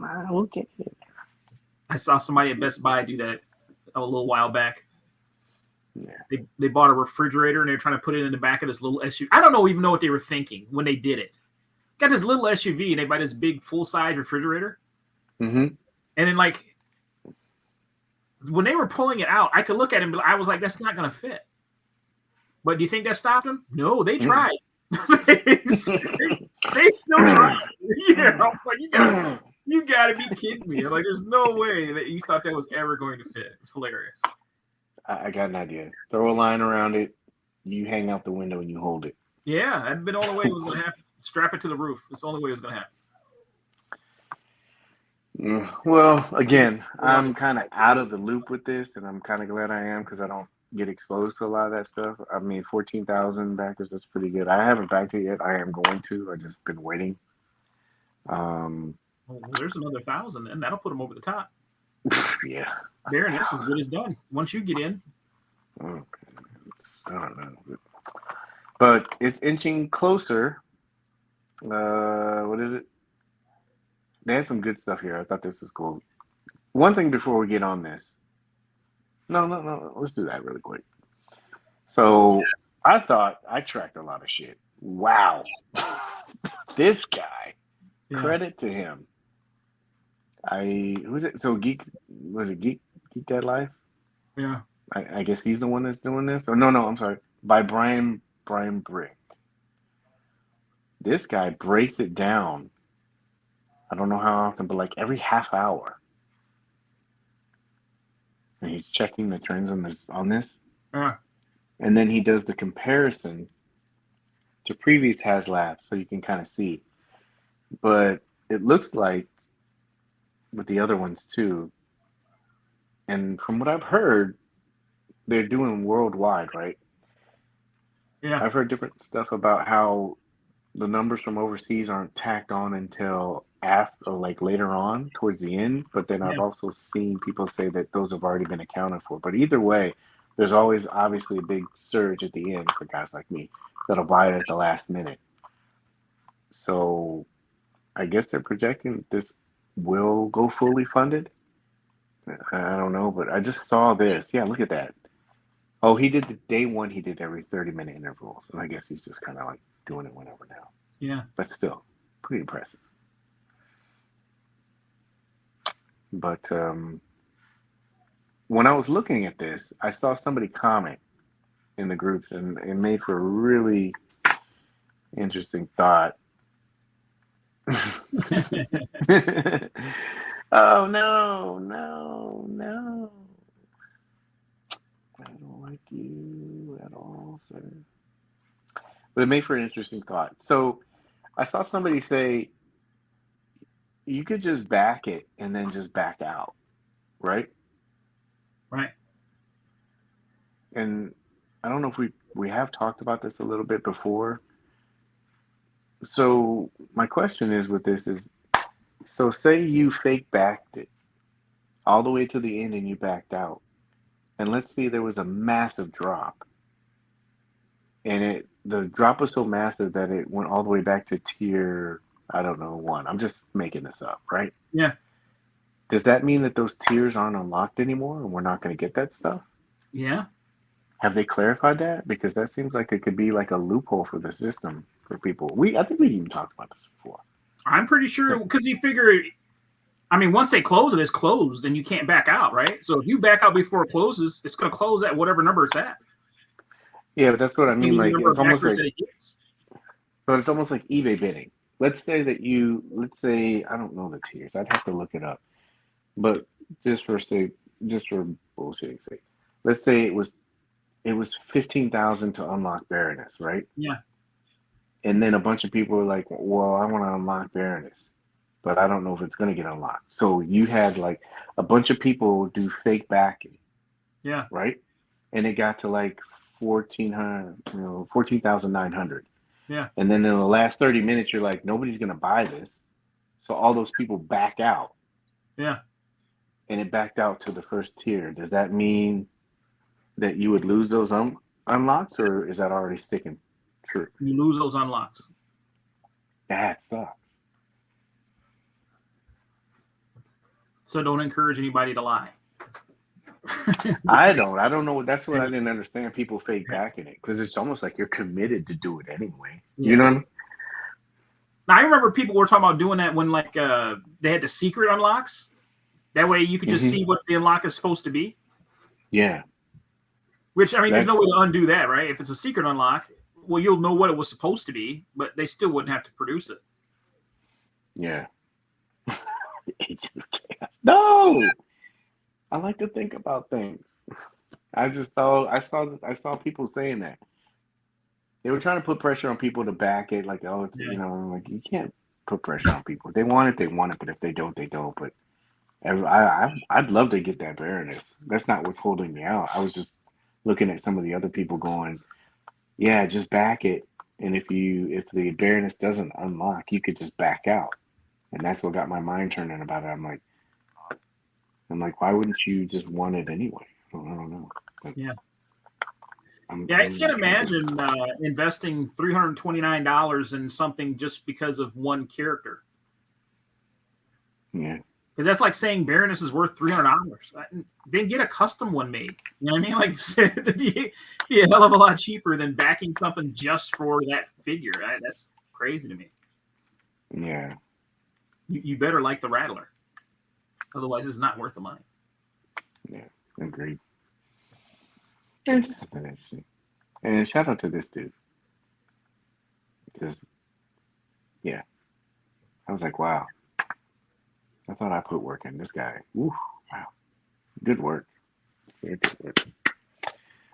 I will get it. I saw somebody at Best Buy do that a little while back. Yeah. They bought a refrigerator and they're trying to put it in the back of this little SUV. I don't even know what they were thinking when they did it. Got this little SUV and they buy this big full-size refrigerator. Mm-hmm. And then when they were pulling it out, I could look at it and I was like, that's not going to fit. But do you think that stopped them? No, they tried. they still tried. Yeah, I'm like, you gotta be kidding me. I'm like, there's no way that you thought that was ever going to fit. It's hilarious. I got an idea. Throw a line around it. You hang out the window and you hold it. Yeah, that'd been the only way it was gonna happen. Strap it to the roof. It's the only way it was gonna happen. Well, again, I'm kind of out of the loop with this, and I'm kind of glad I am because I don't get exposed to a lot of that stuff. I mean, 14,000 backers, that's pretty good. I haven't backed it yet. I am going to. I've just been waiting. Well, there's another 1,000, and that'll put them over the top. Yeah. There, and this is good as done. Once you get in. Okay. I don't know. But it's inching closer. What is it? They had some good stuff here. I thought this was cool. One thing before we get on this. No. Let's do that really quick. So I thought I tracked a lot of shit. Wow. This guy. Yeah. Credit to him. Who's it? So Geek That Life? Yeah. I guess he's the one that's doing this. Or no, I'm sorry. By Brian Brick. This guy breaks it down. I don't know how often, but like every half hour. And he's checking the trends on this. And then he does the comparison to previous HasLabs so you can kind of see. But it looks like with the other ones too. And from what I've heard, they're doing worldwide, right? Yeah. I've heard different stuff about how the numbers from overseas aren't tacked on until after, like later on towards the end. But then I've also seen people say that those have already been accounted for. But either way, there's always obviously a big surge at the end for guys like me that'll buy it at the last minute. So I guess they're projecting this will go fully funded. I don't know, but I just saw this. Yeah, look at that. Oh, he did the day one. He did every 30-minute intervals, and I guess he's just kind of like doing it whenever now. Yeah, but still, pretty impressive. But when I was looking at this, I saw somebody comment in the groups, and it made for a really interesting thought. Oh no. I don't like you at all, sir. But it made for an interesting thought. So I saw somebody say you could just back it and then just back out, right? Right. And I don't know if we have talked about this a little bit before. So my question is with this is, so say you fake backed it all the way to the end and you backed out. And let's say there was a massive drop. And the drop was so massive that it went all the way back to tier, I don't know, 1. I'm just making this up, right? Yeah. Does that mean that those tiers aren't unlocked anymore and we're not going to get that stuff? Yeah. Have they clarified that? Because that seems like it could be like a loophole for the system for people. I think we even talked about this before. I'm pretty sure because you figure, I mean, once they close it, it's closed and you can't back out, right? So if you back out before it closes, it's going to close at whatever number it's at. Yeah, but that's what I mean. Like it's almost like, but it's almost like eBay bidding. Let's say I don't know the tiers. I'd have to look it up. But just for bullshit's sake, let's say it was 15,000 to unlock Baroness, right? Yeah. And then a bunch of people were like, well, I want to unlock Baroness, but I don't know if it's going to get unlocked. So you had like a bunch of people do fake backing. Yeah. Right? And it got to like 14,900. Yeah. And then in the last 30 minutes, you're like, nobody's going to buy this. So all those people back out. Yeah. And it backed out to the first tier. Does that mean that you would lose those unlocks, or is that already sticking true? You lose those unlocks. That sucks. So don't encourage anybody to lie. I don't know. That's what I didn't understand. People fake backing it because it's almost like you're committed to do it anyway. Yeah. You know what I mean? Now, I remember people were talking about doing that when like they had the secret unlocks. That way you could just see what the unlock is supposed to be. Yeah. Which, I mean, there's no way to undo that, right? If it's a secret unlock, well, you'll know what it was supposed to be, but they still wouldn't have to produce it. Yeah. Agent of Chaos. No! I like to think about things. I saw people saying that. They were trying to put pressure on people to back it, like, oh, it's, I'm like, you can't put pressure on people. If they want it, they want it, but if they don't, they don't. But I'd love to get that Baroness. That's not what's holding me out. I was just looking at some of the other people going, yeah, just back it. And if the Baroness doesn't unlock, you could just back out. And that's what got my mind turning about it. I'm like, why wouldn't you just want it anyway? I don't know. But yeah. I can't imagine investing $329 in something just because of one character. Yeah. Because that's like saying Baroness is worth $300. Then get a custom one made. You know what I mean? Like, it'd be a hell of a lot cheaper than backing something just for that figure. That's crazy to me. Yeah. You better like the Rattler. Otherwise, it's not worth the money. Yeah, agreed. It's just something interesting. And shout out to this dude. Because, yeah. I was like, wow. I thought I put work in. This guy. Woo, wow. Good work. Very good work.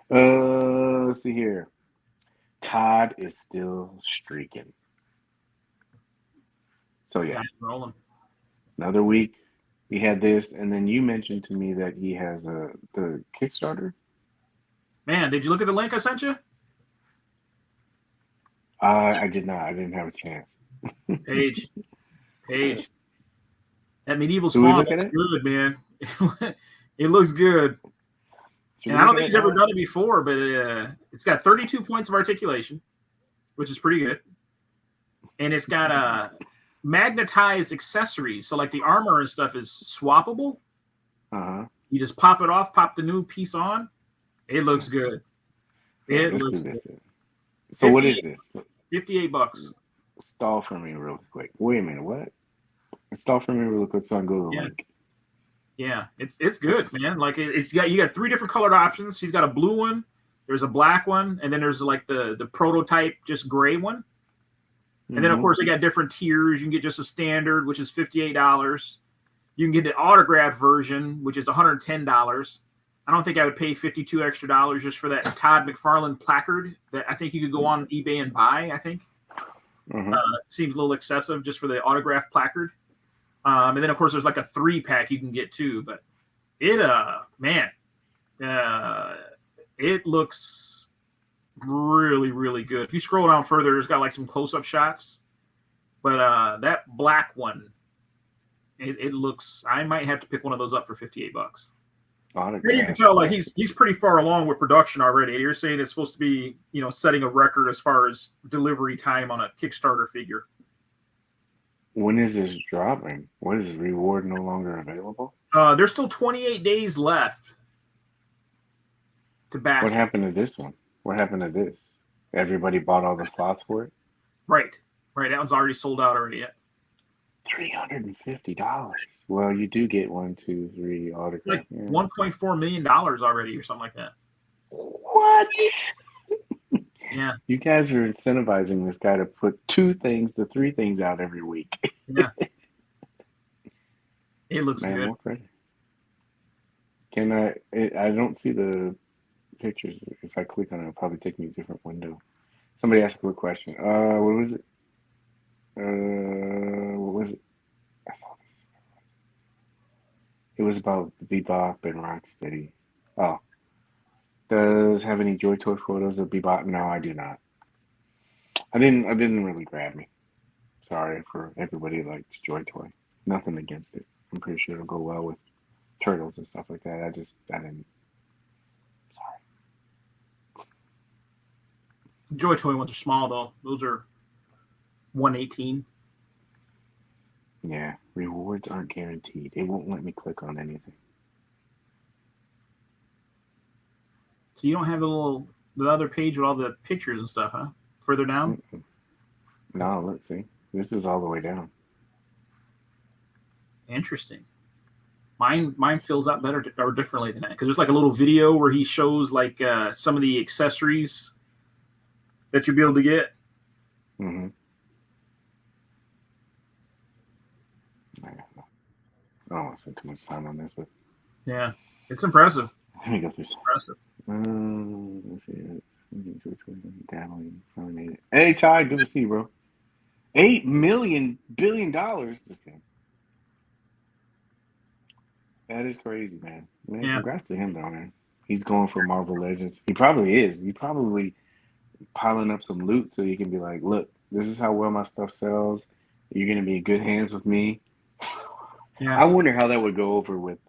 Let's see here. Todd is still streaking. So, yeah. Rolling. Another week. He had this, and then you mentioned to me that he has the Kickstarter. Man, did you look at the link I sent you? I did not. I didn't have a chance. Paige. That medieval spawn looks good, man. It looks good. And I don't think he's ever done it before, but it's got 32 points of articulation, which is pretty good. And it's got magnetized accessories. So like the armor and stuff is swappable. Uh-huh. You just pop it off, pop the new piece on. It looks good. It looks good. So what is this? $58. Stall for me real quick. Wait a minute, what? Stall for me real quick so I can go to the link. Yeah, it's good, man. Like you got 3 different colored options. He's got a blue one, there's a black one, and then there's like the prototype just gray one. And then of course they got different tiers. You can get just a standard, which is $58. You can get the autographed version, which is $110. I don't think I would pay $52 extra just for that Todd McFarlane placard that I think you could go on eBay and buy. I think seems a little excessive just for the autographed placard. And then of course there's like a 3-pack you can get too. But it it looks really, really good. If you scroll down further, it's got like some close-up shots. But that black one, it looks. I might have to pick one of those up for $58. And you can tell like he's pretty far along with production already. You're saying it's supposed to be setting a record as far as delivery time on a Kickstarter figure. When is this dropping? What is the reward no longer available? There's still 28 days left to back. What happened to this one? What happened to this? Everybody bought all the slots for it? Right. That one's already sold out already. $350. Well, you do get 1, 2, 3 autographs. Like $1.4 million already, or something like that. What? Yeah. You guys are incentivizing this guy to put 2 things to 3 things out every week. Yeah. It looks good. More credit. Can I don't see the pictures. If I click on it, it'll probably take me to a different window. Somebody asked a quick question. What was it? What was it? I saw this. It was about Bebop and Rocksteady. Oh. Does have any Joy Toy photos of Bebop? No, I do not. I didn't really grab me. Sorry for everybody who likes Joy Toy. Nothing against it. I'm pretty sure it'll go well with turtles and stuff like that. I didn't. Sorry. Joy Toy ones are small though. Those are 118. Yeah, rewards aren't guaranteed. It won't let me click on anything. So you don't have the other page with all the pictures and stuff, huh? Further down? No, let's see. This is all the way down. Interesting. Mine fills out better or differently than that because there's like a little video where he shows like some of the accessories that you'll be able to get. Mm-hmm. I don't want to spend too much time on this, but yeah, it's impressive. let me go through some. Impressive. Let's see. Hey, Ty, good to see you, bro. $8 billion. Just kidding. That is crazy, man. Yeah. Congrats to him, though, man. He's going for Marvel Legends. He probably is. He probably piling up some loot so he can be like, look, this is how well my stuff sells. You're going to be in good hands with me. Yeah. I wonder how that would go over with,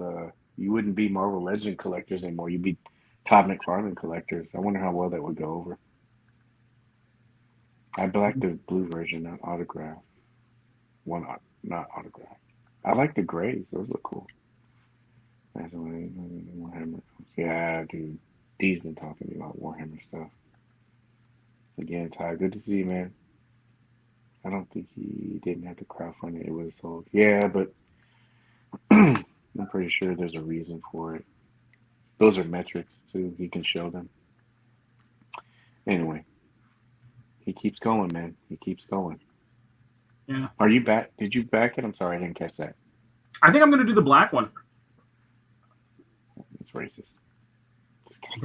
you wouldn't be Marvel Legend collectors anymore. You'd be Todd McFarlane collectors. I wonder how well that would go over. I like the blue version, not autograph. Not autograph. I like the grays. Those look cool. Warhammer. Yeah, dude. D's been talking to me about Warhammer stuff. Again, Ty, good to see you, man. I don't think he didn't have to crowdfund it. It was sold. Yeah, but I'm pretty sure there's a reason for it. Those are metrics, too. He can show them. Anyway, he keeps going, man. He keeps going. Yeah. Are you back? Did you back it? I'm sorry, I didn't catch that. I think I'm going to do the black one. It's racist. I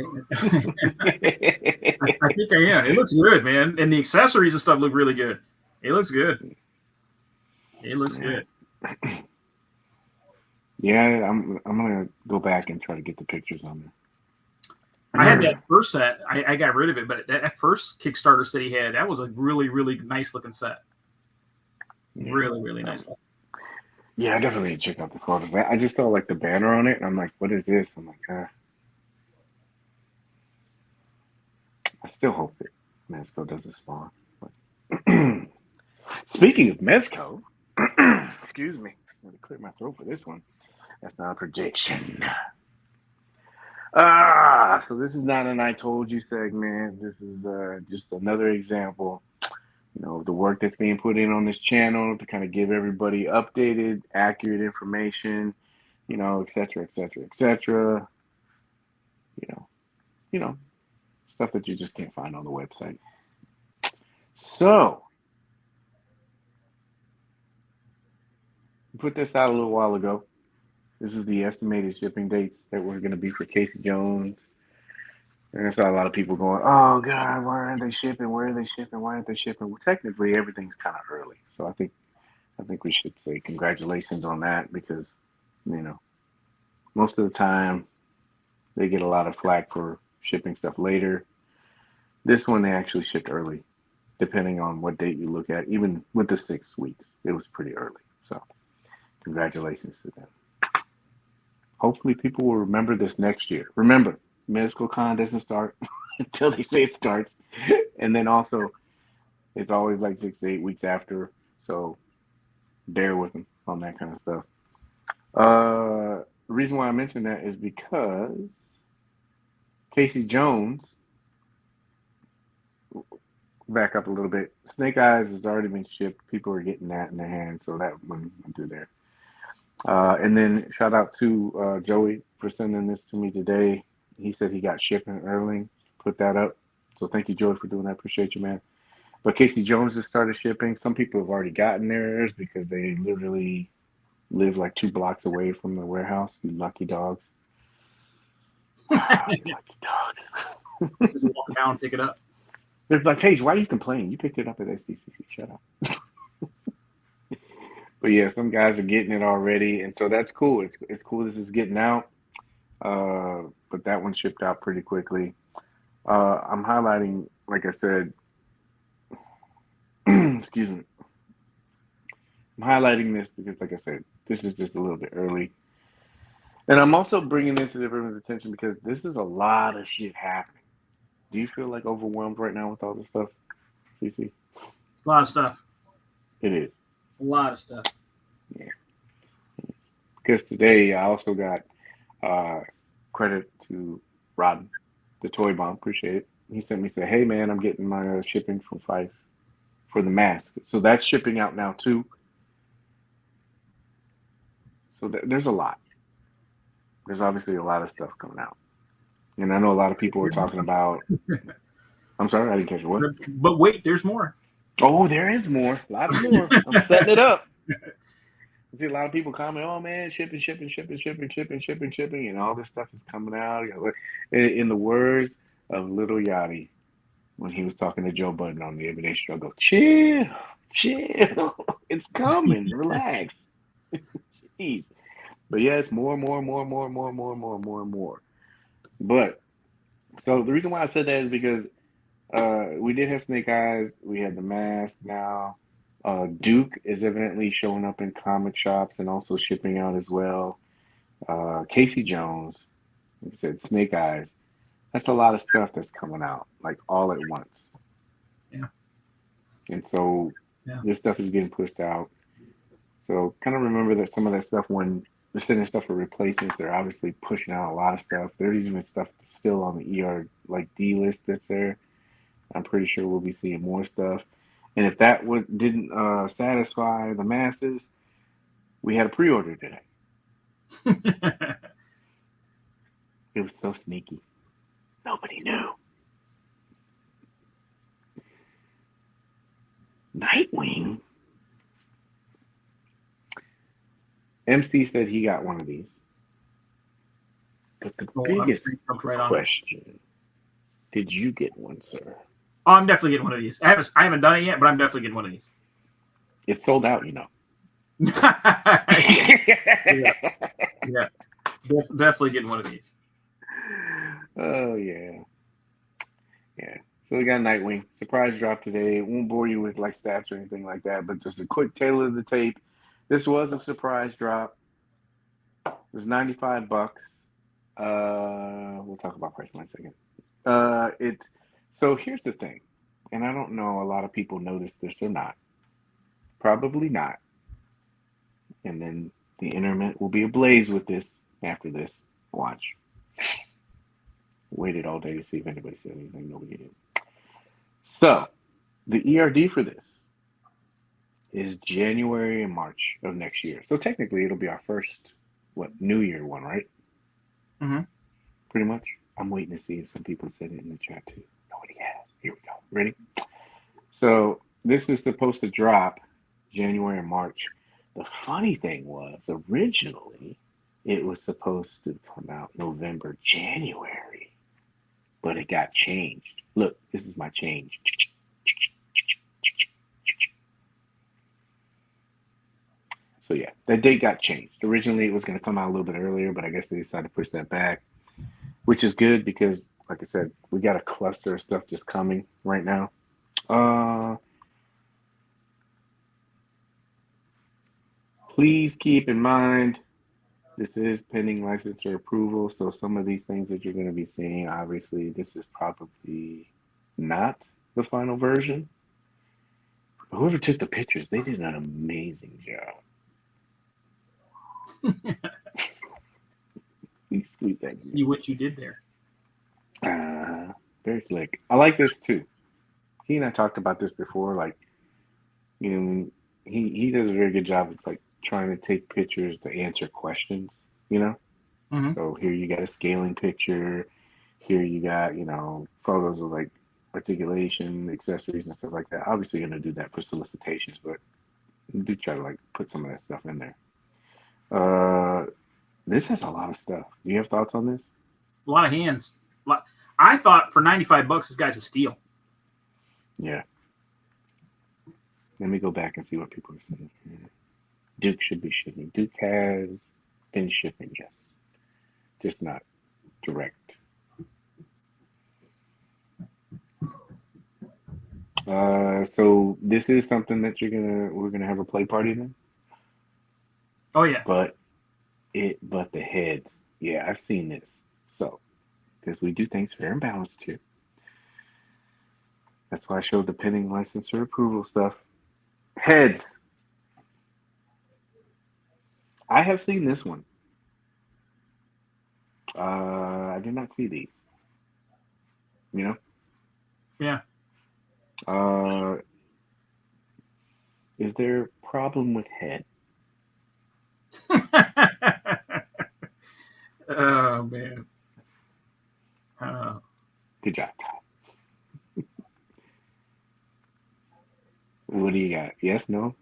think I am. It looks good, man. And the accessories and stuff look really good. It looks good. It looks good. Yeah, I'm gonna go back and try to get the pictures on there. I had that first set. I got rid of it, but that first Kickstarter set he had, that was a really, really nice looking set. Yeah. Really, really nice. Yeah, I definitely need to check out the photos. I just saw like the banner on it, and I'm like, what is this? I'm like, I still hope that Mezco doesn't spawn. Speaking of Mezco, excuse me, I'm going to clear my throat for this one. That's not a prediction. So this is not an I told you segment. This is just another example, of the work that's being put in on this channel to kind of give everybody updated, accurate information, et cetera, et cetera, et cetera. Stuff that you just can't find on the website. So, we put this out a little while ago. This is the estimated shipping dates that were going to be for Casey Jones. And I saw a lot of people going, oh, God, why aren't they shipping? Where are they shipping? Why aren't they shipping? Well, technically, everything's kind of early. So I think we should say congratulations on that because, most of the time they get a lot of flack for shipping stuff later. This one, they actually shipped early, depending on what date you look at. Even with the 6 weeks, it was pretty early. So congratulations to them. Hopefully people will remember this next year. Remember, MezcoCon doesn't start until they say it starts. And then also, it's always like 6 to 8 weeks after. So bear with them on that kind of stuff. The reason why I mentioned that is because Casey Jones, back up a little bit, Snake Eyes has already been shipped. People are getting that in their hands. So that went through there. And then shout out to Joey for sending this to me today. He said he got shipping early, put that up. So thank you, Joey, for doing that. Appreciate you, man. But Casey Jones has started shipping. Some people have already gotten theirs because they literally live like 2 blocks away from the warehouse. You lucky dogs. Lucky dogs. Just walk down and pick it up. They're like, Paige, why are you complaining? You picked it up at SDCC. Shut up. But yeah, some guys are getting it already, and so that's cool. It's cool this is getting out. But that one shipped out pretty quickly. I'm highlighting, like I said, excuse me. I'm highlighting this because, like I said, this is just a little bit early. And I'm also bringing this to everyone's attention because this is a lot of shit happening. Do you feel like overwhelmed right now with all this stuff, CC? It's a lot of stuff. It is. A lot of stuff. Yeah. Because today I also got credit to Rodden, the Toy Bomb. Appreciate it. He sent me, said, hey, man, I'm getting my shipping from Fife for the mask. So that's shipping out now, too. So there's a lot. there's obviously a lot of stuff coming out, and I know a lot of people are talking about. I'm sorry, I didn't catch what. But wait, there's more. Oh, there is more. A lot of more. I'm setting it up. I see a lot of people comment, "Oh man, shipping, and all this stuff is coming out." In the words of Little Yachty when he was talking to Joe Budden on the Everyday Struggle, chill, it's coming. Relax. Jeez. But yeah, it's more. But so the reason why I said that is because we did have Snake Eyes. We had the mask now. Duke is evidently showing up in comic shops and also shipping out as well. Casey Jones, like I said, Snake Eyes. That's a lot of stuff that's coming out like all at once. Yeah. And so this stuff is getting pushed out. So kind of remember that some of that stuff when they're sending stuff for replacements, they're obviously pushing out a lot of stuff. There's even stuff still on the ER like D list that's there. I'm pretty sure we'll be seeing more stuff. And if that didn't satisfy the masses, we had a pre-order today. It was so sneaky. Nobody knew. Nightwing. MC said he got one of these. But the biggest question, did you get one, sir? Oh, I'm definitely getting one of these. I haven't done it yet, but I'm definitely getting one of these. It's sold out, you know. yeah. Definitely getting one of these. Oh, yeah. Yeah. So we got Nightwing. Surprise drop today. It won't bore you with like stats or anything like that, but just a quick tail of the tape. This was a surprise drop. It was $95. We'll talk about price in a second. So here's the thing, and I don't know a lot of people notice this or not. Probably not. And then the internet will be ablaze with this after this. Watch. Waited all day to see if anybody said anything. Nobody did. So the ERD for this is January and March of next year. So technically it'll be our first, New Year one, right? Mm-hmm. Pretty much. I'm waiting to see if some people said it in the chat too. Nobody has. Here we go. Ready? So this is supposed to drop January and March. The funny thing was, originally, it was supposed to come out November, January, but it got changed. Look, this is my change. So yeah, that date got changed. Originally, it was going to come out a little bit earlier, but I guess they decided to push that back, which is good because, like I said, we got a cluster of stuff just coming right now. Please keep in mind, this is pending licensor approval, so some of these things that you're going to be seeing, obviously, this is probably not the final version. But whoever took the pictures, they did an amazing job. You squeeze that. See what you did there. Very slick. I like this too. He and I talked about this before. Like, you know, he does a very good job of like trying to take pictures to answer questions. You know. Mm-hmm. So here you got a scaling picture. Here you got photos of like articulation, accessories, and stuff like that. Obviously, you're gonna do that for solicitations, but you do try to like put some of that stuff in there. This has a lot of stuff. Do you have thoughts on this? A lot of hands. I thought for $95, this guy's a steal. Yeah. Let me go back and see what people are saying. Duke should be shipping. Duke has been shipping, yes. Just not direct. So this is something that we're gonna have a play party then. Oh yeah. But the heads, yeah, I've seen this. So because we do things fair and balanced here. That's why I showed the pending licensor approval stuff. Heads. I have seen this one. I did not see these. You know? Yeah. Is there a problem with head? Oh man. Good job, Tom. What do you got? Yes, no?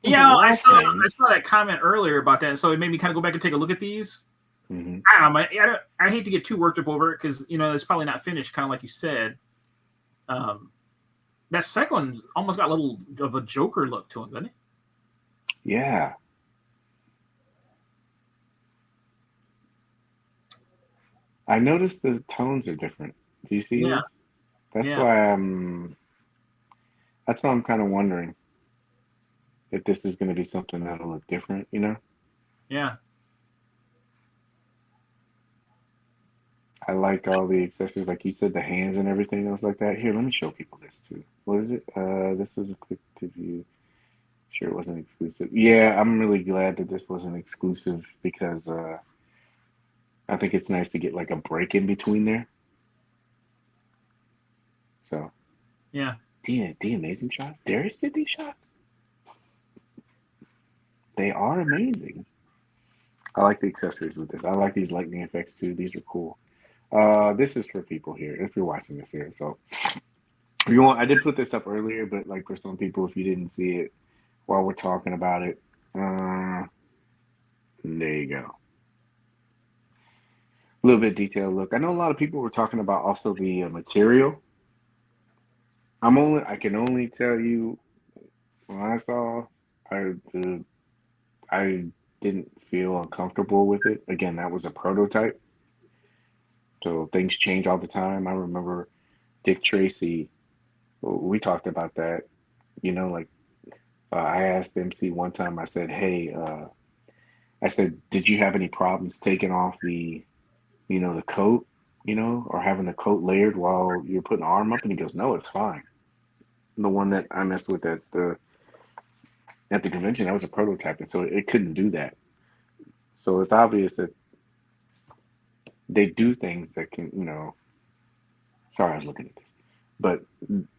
Yeah, I saw that comment earlier about that, so it made me kind of go back and take a look at these. Mm-hmm. I don't know. I hate to get too worked up over it because it's probably not finished, kind of like you said. That second one almost got a little of a Joker look to him, doesn't it? Yeah. I noticed the tones are different. Do you see this? That's why That's why I'm kind of wondering if this is going to be something that'll look different. Yeah. I like all the accessories, like you said, the hands and everything else like that. Here, let me show people this too. What is it? This was a quick to view. Sure, it wasn't exclusive. Yeah, I'm really glad that this wasn't exclusive because I think it's nice to get like a break in between there. So, yeah, the amazing shots. Darius did these shots. They are amazing. I like the accessories with this. I like these lightning effects too. These are cool. This is for people here if you're watching this here. So, if you want, I did put this up earlier, but like for some people, if you didn't see it while we're talking about it, there you go. A little bit detailed look. I know a lot of people were talking about also the material. I can only tell you when I saw, I didn't feel uncomfortable with it. Again, that was a prototype, so things change all the time. I remember Dick Tracy. We talked about that. Like I asked MC one time. I said, "Hey," I said, "Did you have any problems taking off the coat, or having the coat layered while you're putting the arm up?" And he goes, "No, it's fine." The one that I messed with at the convention, that was a prototype, and so it couldn't do that. So it's obvious that they do things that can, sorry, I was looking at this, but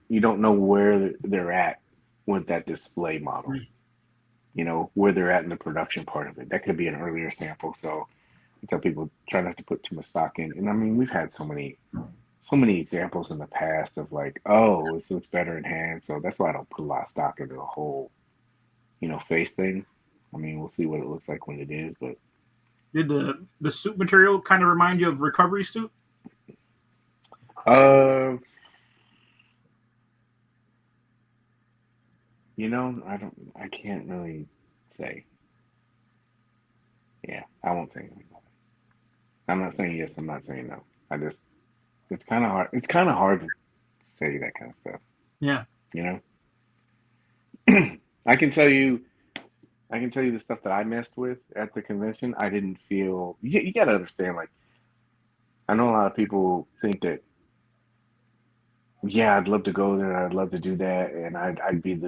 you don't know where they're at with that display model. Where they're at in the production part of it. That could be an earlier sample. So I tell people try not to put too much stock in. And I mean, we've had so many examples in the past of like, oh, this looks better in hand. So that's why I don't put a lot of stock into the whole, face thing. I mean, we'll see what it looks like when it is, but did the suit material kind of remind you of recovery suit? I can't really say. Yeah, I won't say anything about it. I'm not saying yes, I'm not saying no. It's kind of hard. It's kind of hard to say that kind of stuff. Yeah. I can tell you the stuff that I messed with at the convention. I didn't feel. You got to understand. Like, I know a lot of people think that. Yeah, I'd love to go there. I'd love to do that, and I'd be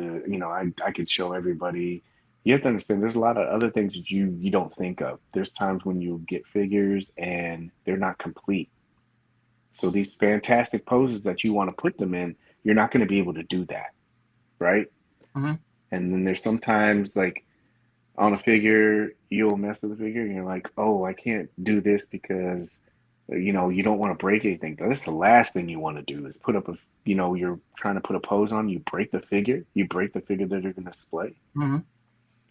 I could show everybody. You have to understand. There's a lot of other things that you don't think of. There's times when you get figures and they're not complete. So these fantastic poses that you want to put them in, you're not going to be able to do that, right? Mm-hmm. And then there's sometimes like on a figure, you'll mess with the figure, and you're like, oh, I can't do this because you don't want to break anything. That's the last thing you want to do is put up you're trying to put a pose on, you break the figure that you're going to display. Mm-hmm.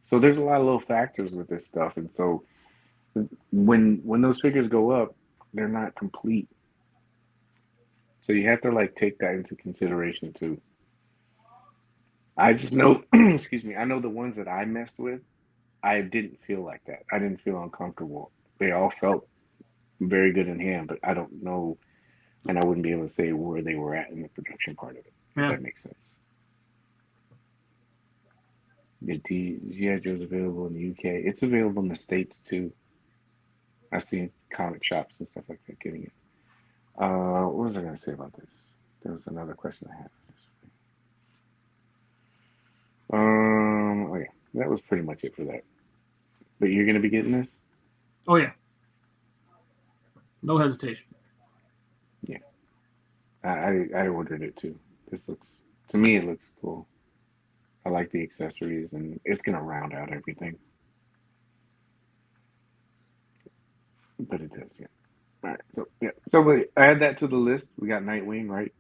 So there's a lot of little factors with this stuff, and so when those figures go up, they're not complete. So you have to like take that into consideration too. I just know, excuse me, I know the ones that I messed with, I didn't feel like that. I didn't feel uncomfortable. They all felt very good in hand, but I don't know, and I wouldn't be able to say where they were at in the production part of it. If that makes sense. The G.I. Joe's available in the UK. It's available in the States too. I've seen comic shops and stuff like that getting it. What was I going to say about this? There was another question I had. Oh yeah, that was pretty much it for that. But you're going to be getting this? Oh yeah. No hesitation. Yeah. I ordered it too. To me, it looks cool. I like the accessories, and it's going to round out everything. but it does. Yeah. All right. So yeah. So wait, add that to the list. We got Nightwing, right?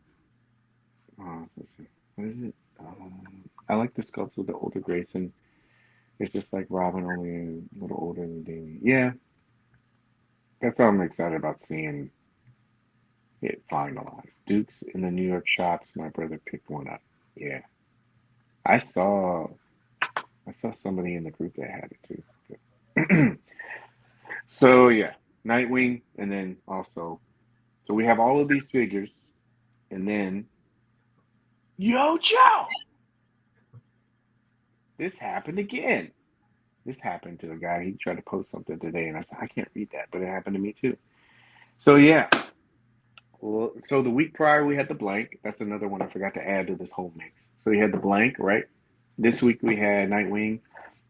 Let's see. What is it? I like the sculpts of the older Grayson. It's just like Robin, only a little older than Damien. Yeah, that's all I'm excited about seeing it finalized. Dukes in the New York shops. My brother picked one up. Yeah, I saw. I saw somebody in the group that had it too. So yeah, Nightwing, and then also, so we have all of these figures, and then Yo Joe. This happened again. This happened to a guy. He tried to post something today, and I said I can't read that, but it happened to me too. So yeah. Well, so the week prior we had the blank. That's another one I forgot to add to this whole mix. So we had the blank, right? This week we had Nightwing,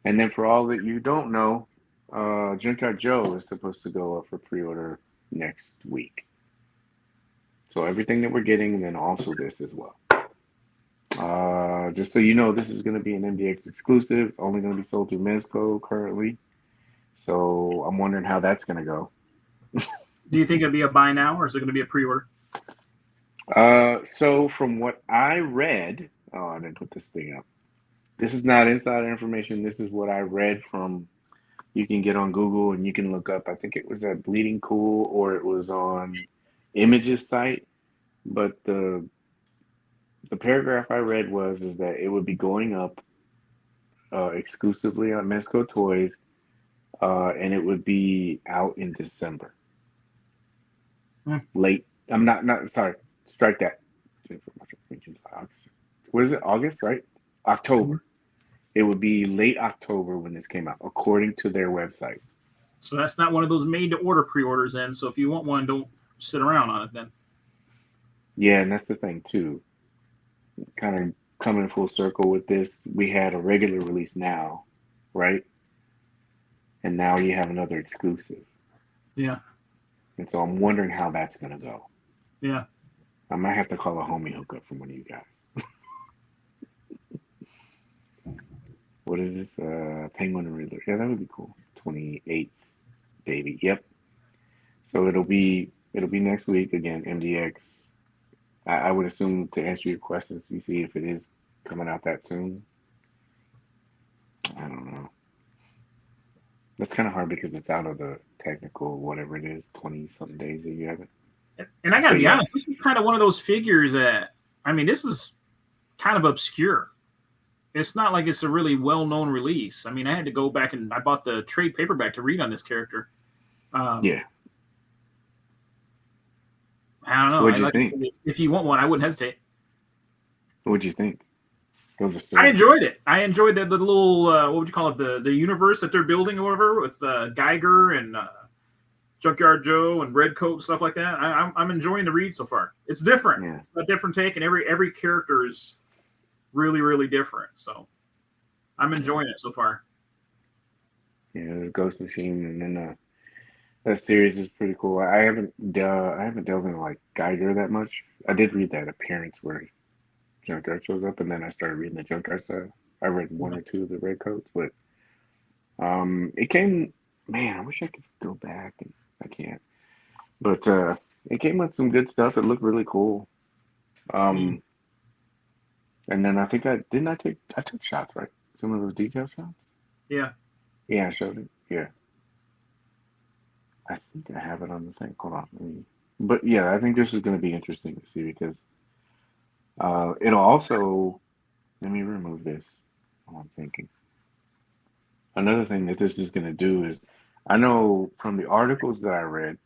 and then for all that you don't know, Junkyard Joe is supposed to go up for pre-order next week. So everything that we're getting, and then also this as well. Just so you know, this is going to be an MDX exclusive. Only going to be sold through Mezco currently. So I'm wondering how that's going to go. Do you think it'll be a buy now, or is it going to be a pre-order? So from what I read, I didn't put this thing up. This is not insider information. This is what I read from. You can get on Google and you can look up. I think it was at Bleeding Cool or it was on Images site. But the paragraph I read is that it would be going up exclusively on Mezco Toys, and it would be out in December. Late. I'm not sorry. Strike that. What is it? August, right? October. It would be late October when this came out, according to their website. So that's not one of those made-to-order pre-orders then. So if you want one, don't sit around on it then. Yeah, and that's the thing, too. Kind of coming full circle with this, we had a regular release now, right? And now you have another exclusive. Yeah. And so I'm wondering how that's going to go. Yeah. I might have to call a homie hookup from one of you guys. What is this? Penguin and Riddler. Yeah, that would be cool. 28th, baby. Yep. So it'll be next week again. MDX. I would assume to answer your question, CC, if it is coming out that soon. I don't know. That's kind of hard because it's out of the technical whatever it is, 20-something days that you have it. And I got to be honest, this is kind of one of those figures that, I mean, this is kind of obscure. It's not like it's a really well-known release. I mean, I had to go back and I bought the trade paperback to read on this character. Yeah. I don't know. What'd you think? If you want one, I wouldn't hesitate. What'd you think? I enjoyed it. I enjoyed the little, what would you call it, the universe that they're building or whatever with Geiger and Junkyard Joe and Redcoat and stuff like that. I'm enjoying the read so far. It's different. Yeah. It's a different take, and every character is really, really different. So I'm enjoying it so far. Yeah, the Ghost Machine, and then that series is pretty cool. I haven't delved into like Geiger that much. I did read that appearance where Junkyard shows up, and then I started reading the Junkyard side. I read one or two of the Redcoats, but it came. Man, I wish I could go back, and I can't. But it came with some good stuff. It looked really cool. And then I think I took shots, right? Some of those detail shots. Yeah. Yeah, I showed it. Yeah. I think I have it on the thing. Hold on. But yeah, I think this is going to be interesting to see because it'll also. Let me remove this. I'm thinking. Another thing that this is going to do is, I know from the articles that I read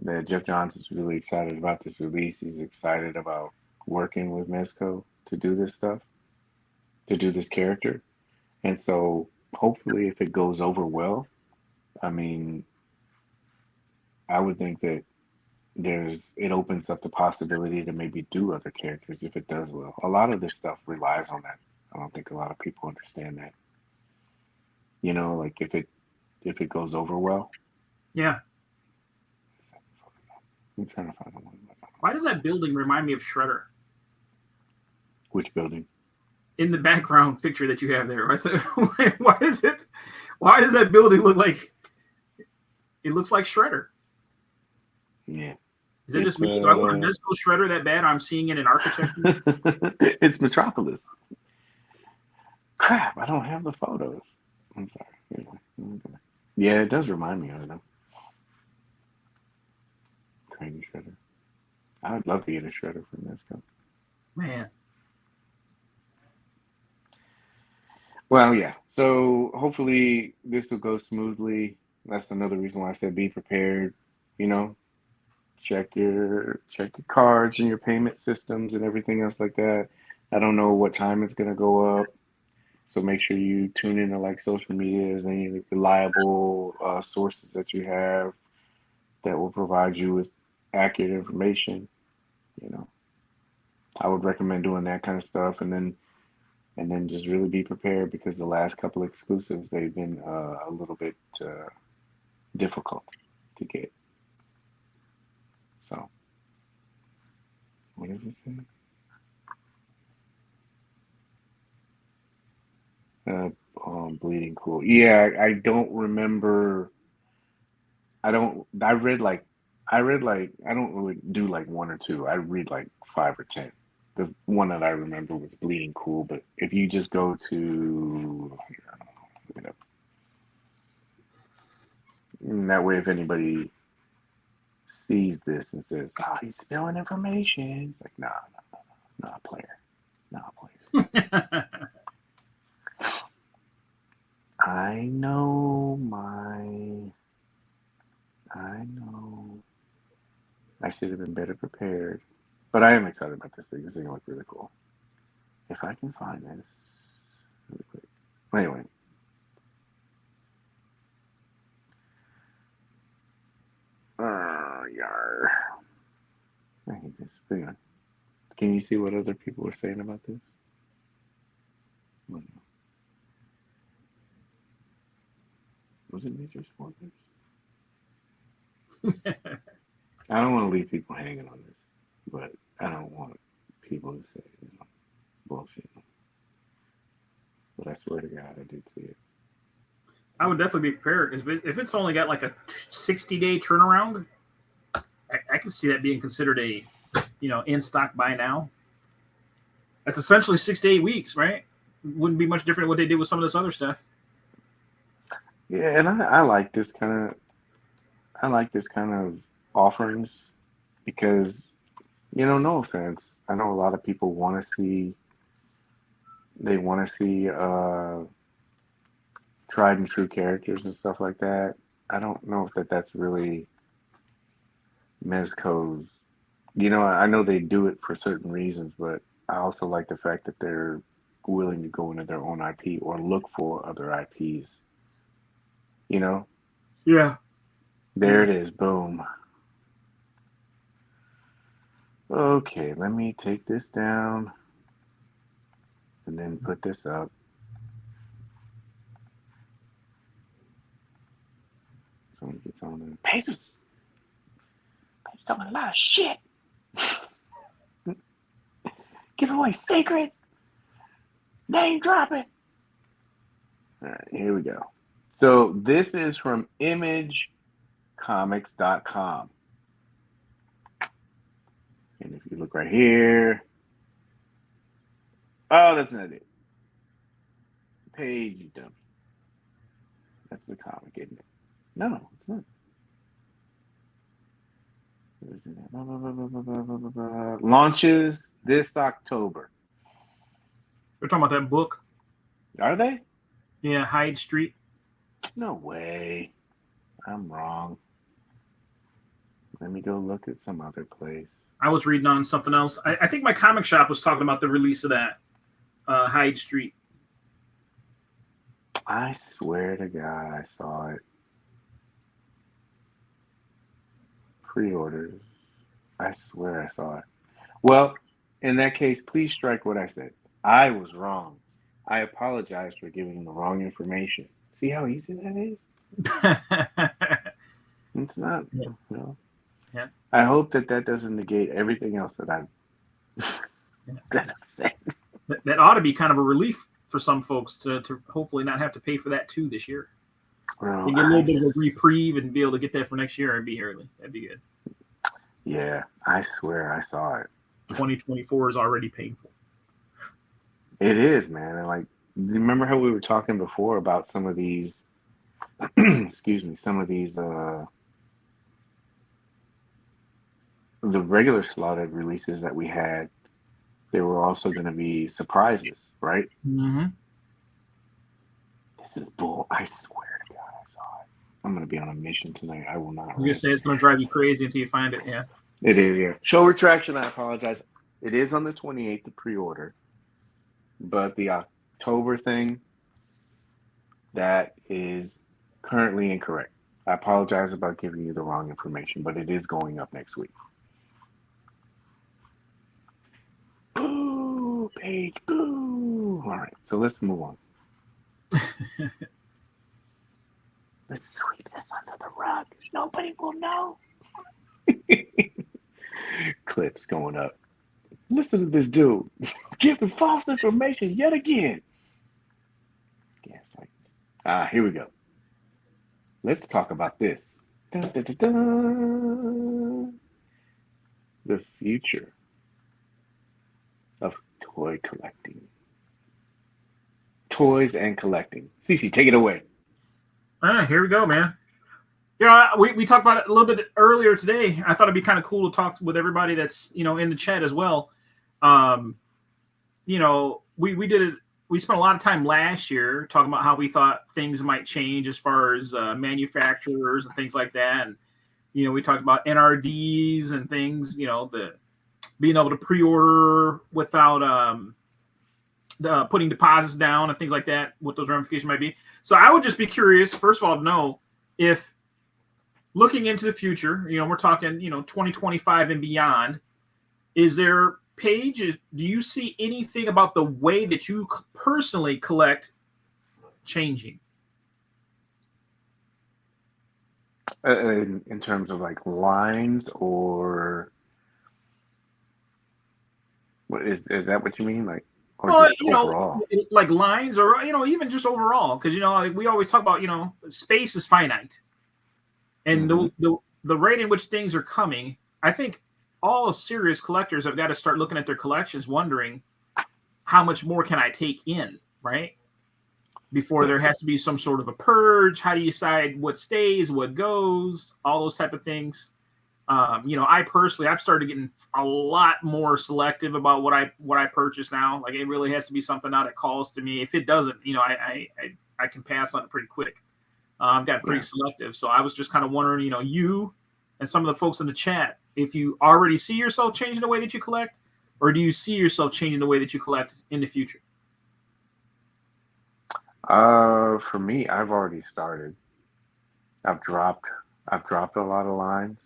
that Jeff Johnson's really excited about this release. He's excited about working with Mezco to do this stuff, to do this character. And so hopefully if it goes over well, I mean, I would think that it opens up the possibility to maybe do other characters if it does well. A lot of this stuff relies on that. I don't think a lot of people understand that. You know, like if it goes over well. Yeah. I'm trying to find one. Why does that building remind me of Shredder? Which building? In the background picture that you have there. Why does that building look like It looks like Shredder. Yeah. Is it just me? Do I want a Mezco Shredder that bad? I'm seeing it in architecture. It's Metropolis. Crap, I don't have the photos. I'm sorry. Anyway, yeah, it does remind me of them. Crazy Shredder. I would love to get a Shredder from Mezco. Man. Well, yeah. So hopefully this will go smoothly. That's another reason why I said be prepared. You know, check your cards and your payment systems and everything else like that. I don't know what time it's gonna go up, so make sure you tune into like social media and any reliable sources that you have that will provide you with accurate information. You know, I would recommend doing that kind of stuff, and then just really be prepared because the last couple exclusives they've been a little bit difficult to get. So, what does it say? Bleeding cool. Yeah, I don't remember. I don't. I read like. I don't really do like one or two. I read like 5 or 10. The one that I remember was Bleeding Cool. But if you just go to, you know, that way, if anybody sees this and says, "Oh, he's spilling information," it's like, nah, not player, not player. I know. I should have been better prepared. But I am excited about this thing. This thing looks really cool. If I can find this really quick. Anyway. Yar. I hate this. Hang on. Can you see what other people were saying about this? Was it major spoilers? I don't want to leave people hanging on this, but I don't want people to say, bullshit. But I swear to God, I did see it. I would definitely be prepared. If it's only got like a 60-day turnaround, I can see that being considered a, in stock buy now. That's essentially 6 to 8 weeks, right? Wouldn't be much different than what they did with some of this other stuff. Yeah, and I like this kind of offerings because, no offense, I know a lot of people want to see tried and true characters and stuff like that. I don't know if that's really Mezco's. I know they do it for certain reasons, but I also like the fact that they're willing to go into their own IP or look for other IPs. Yeah. There it is. Boom. Okay, let me take this down and then put this up. Someone gets on there. Paige's talking a lot of shit. Give away secrets. Name dropping. All right, here we go. So this is from imagecomics.com. And if you look right here. Oh, that's not it. Page, you dummy. That's the comic, isn't it? No, it's not. Launches this October. We're talking about that book. Are they? Yeah, Hyde Street. No way. I'm wrong. Let me go look at some other place. I was reading on something else. I think my comic shop was talking about the release of that Hyde Street. I swear to God, I saw it. Pre-orders. I swear I saw it. Well, in that case, please strike what I said. I was wrong. I apologize for giving the wrong information. See how easy that is? It's not. Yeah. I hope that doesn't negate everything else that I've said. That ought to be kind of a relief for some folks to hopefully not have to pay for that too this year. Well, You get a little bit of a reprieve and be able to get that for next year and be early. That'd be good. Yeah, I swear I saw it. 2024 is already painful. It is, man. And like, remember how we were talking before about some of these, excuse me, some of these, the regular slotted releases that we had, they were also going to be surprises, right? Mm-hmm. This is bull. I swear to God, I saw it. I'm going to be on a mission tonight. I will not. You're going to say it's going to drive you crazy until you find it. Yeah. It is, yeah. Show retraction, I apologize. It is on the 28th, the pre-order. But the October thing, that is currently incorrect. I apologize about giving you the wrong information, but it is going up next week. Boo, Paige, boo. All right, so let's move on. Let's sweep this under the rug. Nobody will know. Clips going up. Listen to this dude giving false information yet again. Here we go. Let's talk about this. Dun, dun, dun, dun. The future of toy collecting. Toys and collecting. Cece, take it away. Here we go, man. Yeah, we talked about it a little bit earlier today. I thought it'd be kind of cool to talk with everybody that's in the chat as well. We did it. We spent a lot of time last year talking about how we thought things might change as far as manufacturers and things like that. And, we talked about NRDs and things, the being able to pre-order without putting deposits down and things like that, what those ramifications might be. So I would just be curious, first of all, to know if looking into the future, we're talking, 2025 and beyond, is there, Paige, do you see anything about the way that you personally collect changing? In terms of like lines, or what is that what you mean? Like, or just overall? Like lines, or even just overall, because like we always talk about space is finite, and the rate in which things are coming, I think all serious collectors have got to start looking at their collections, wondering how much more can I take in, right? Before there has to be some sort of a purge. How do you decide what stays, what goes, all those type of things? I personally, I've started getting a lot more selective about what I purchase now. Like, it really has to be something now that calls to me. If it doesn't, I can pass on it pretty quick. I've got pretty selective. So I was just kind of wondering, you and some of the folks in the chat, if you already see yourself changing the way that you collect, or do you see yourself changing the way that you collect in the future? For me, I've already started. I've dropped a lot of lines.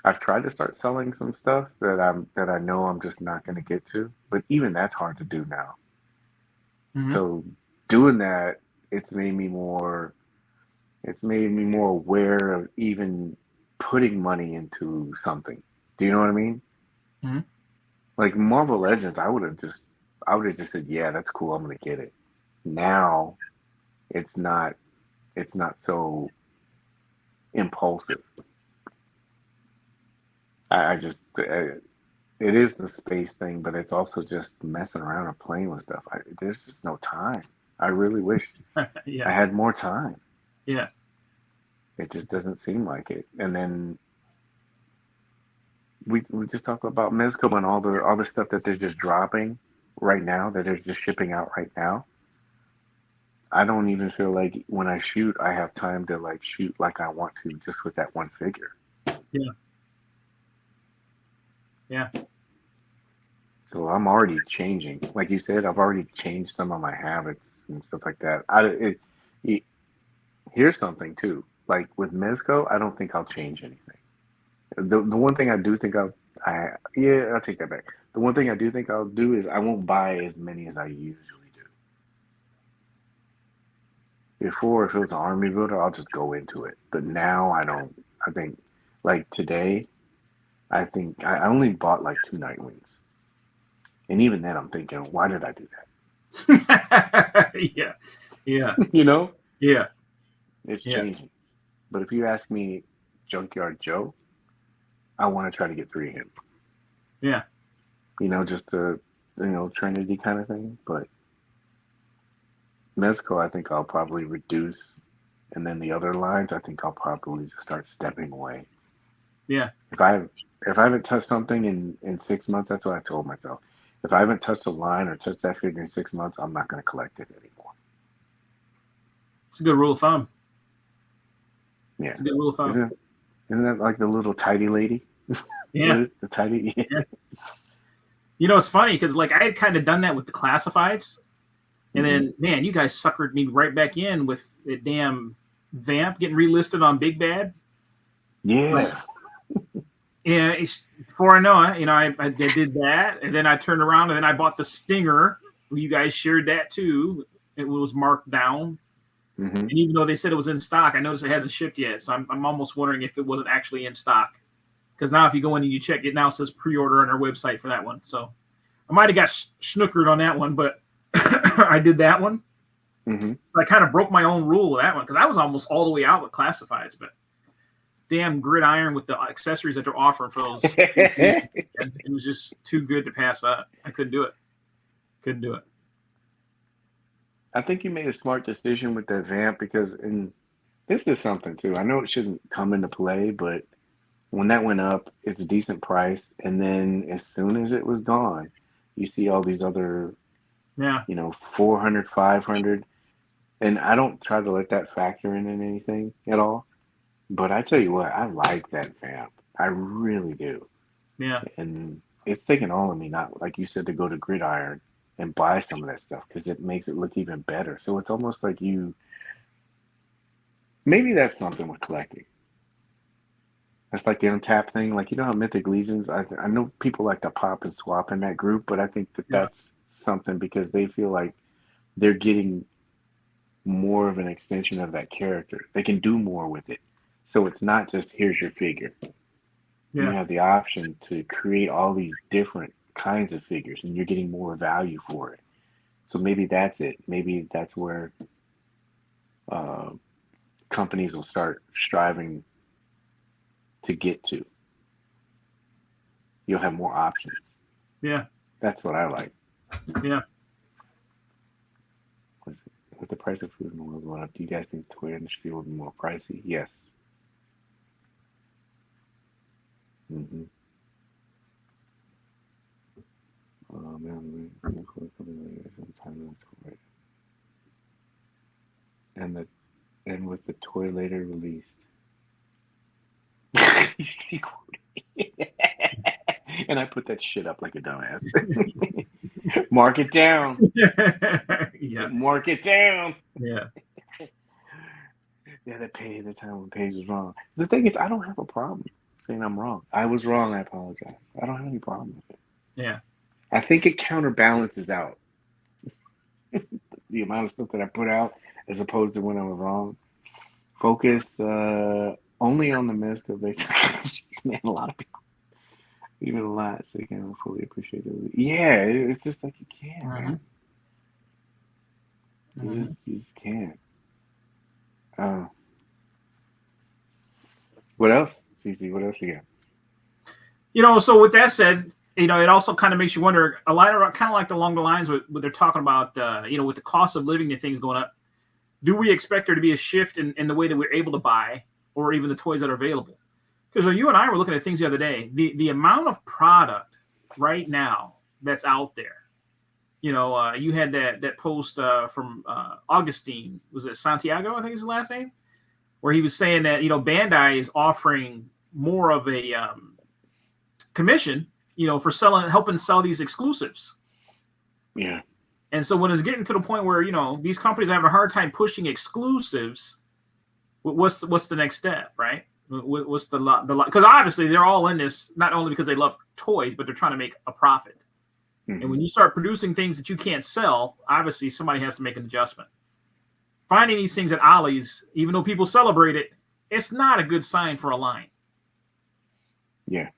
I've tried to start selling some stuff that I know I'm just not going to get to, but even that's hard to do now. Mm-hmm. So doing that, it's made me more aware of even putting money into something. Do you know what I mean? Mm-hmm. Like Marvel Legends, I would have just said, yeah, that's cool, I'm gonna get it. Now it's not so impulsive. It is the space thing, but it's also just messing around and playing with stuff. There's just no time. I really wish I had more time. Yeah. It just doesn't seem like it. And then we just talk about Mezco and all the stuff that they're just dropping right now, that they're just shipping out right now. I don't even feel like when I shoot, I have time to like shoot like I want to, just with that one figure. Yeah. Yeah. So I'm already changing. Like you said, I've already changed some of my habits and stuff like that. Here's something too. Like with Mezco, I don't think I'll change anything. The one thing I do think I'll take that back. The one thing I do think I'll do is I won't buy as many as I usually do. Before, if it was an army builder, I'll just go into it. But now I don't. I think, like today, I think I only bought like 2 Nightwings. And even then, I'm thinking, why did I do that? Yeah. You know? Yeah. It's Yeah. changing. But if you ask me, Junkyard Joe, I want to try to get 3 of him. Yeah. Just a Trinity kind of thing. But Mezco, I think I'll probably reduce, and then the other lines, I think I'll probably just start stepping away. Yeah. If I haven't touched something in 6 months, that's what I told myself. If I haven't touched a line or touched that figure in 6 months, I'm not going to collect it anymore. It's a good rule of thumb. Yeah. It's a good rule of thumb. Isn't that like the little tidy lady? Yeah. The tidy. Yeah. It's funny because like I had kind of done that with the classifieds, and then man, you guys suckered me right back in with the damn Vamp getting relisted on Big Bad. Yeah. Like, yeah. Before I know it, I did that, and then I turned around and then I bought the Stinger. You guys shared that too. It was marked down. And even though they said it was in stock, I noticed it hasn't shipped yet. So I'm almost wondering if it wasn't actually in stock. Because now if you go in and you check, it now says pre-order on our website for that one. So I might have got snookered on that one, but I did that one. I kind of broke my own rule with that one because I was almost all the way out with classifieds. But damn Gridiron with the accessories that they're offering for those. It was just too good to pass up. I couldn't do it. I think you made a smart decision with that Vamp because, and this is something too. I know it shouldn't come into play, but when that went up, it's a decent price. And then as soon as it was gone, you see all these other, 400, 500. And I don't try to let that factor in anything at all. But I tell you what, I like that Vamp. I really do. Yeah. And it's taken all of me, not like you said, to go to Gridiron and buy some of that stuff because it makes it look even better. So it's almost like maybe that's something with collecting. That's like the untap thing. Like, how Mythic Legions, I know people like to pop and swap in that group, but I think that's something because they feel like they're getting more of an extension of that character. They can do more with it. So it's not just, here's your figure. Yeah. You have the option to create all these different kinds of figures and you're getting more value for it. So maybe that's it. Maybe that's where companies will start striving to get to. You'll have more options. Yeah. That's what I like. Yeah. With the price of food in the world going up, do you guys think the toy industry will be more pricey? Yes. And with the toy later released. You see, and I put that shit up like a dumbass. Mark it down. Yeah. Mark it down. Yeah. Yeah, the time when Paige was wrong. The thing is, I don't have a problem saying I'm wrong. I was wrong. I apologize. I don't have any problem with it. Yeah. I think it counterbalances out the amount of stuff that I put out as opposed to when I was wrong. Focus only on the Mezco basic. Man, a lot of people, even a lot, so you can't fully appreciate it. Yeah, it's just like you can't, man. You just can't. What else, CC? What else you got? So with that said, it also kind of makes you wonder. A lot of kind of like along the lines with what they're talking about. With the cost of living and things going up, do we expect there to be a shift in the way that we're able to buy, or even the toys that are available? Because you and I were looking at things the other day. The amount of product right now that's out there. You had that post from Augustine. Was it Santiago? I think is his last name. Where he was saying that Bandai is offering more of a commission, for helping sell these exclusives. Yeah. And so when it's getting to the point where these companies are having a hard time pushing exclusives, what's the next step, right? What's the because obviously they're all in this not only because they love toys, but they're trying to make a profit. And when you start producing things that you can't sell, obviously somebody has to make an adjustment. Finding these things at Ollie's, even though people celebrate it, it's not a good sign for a line. Yeah.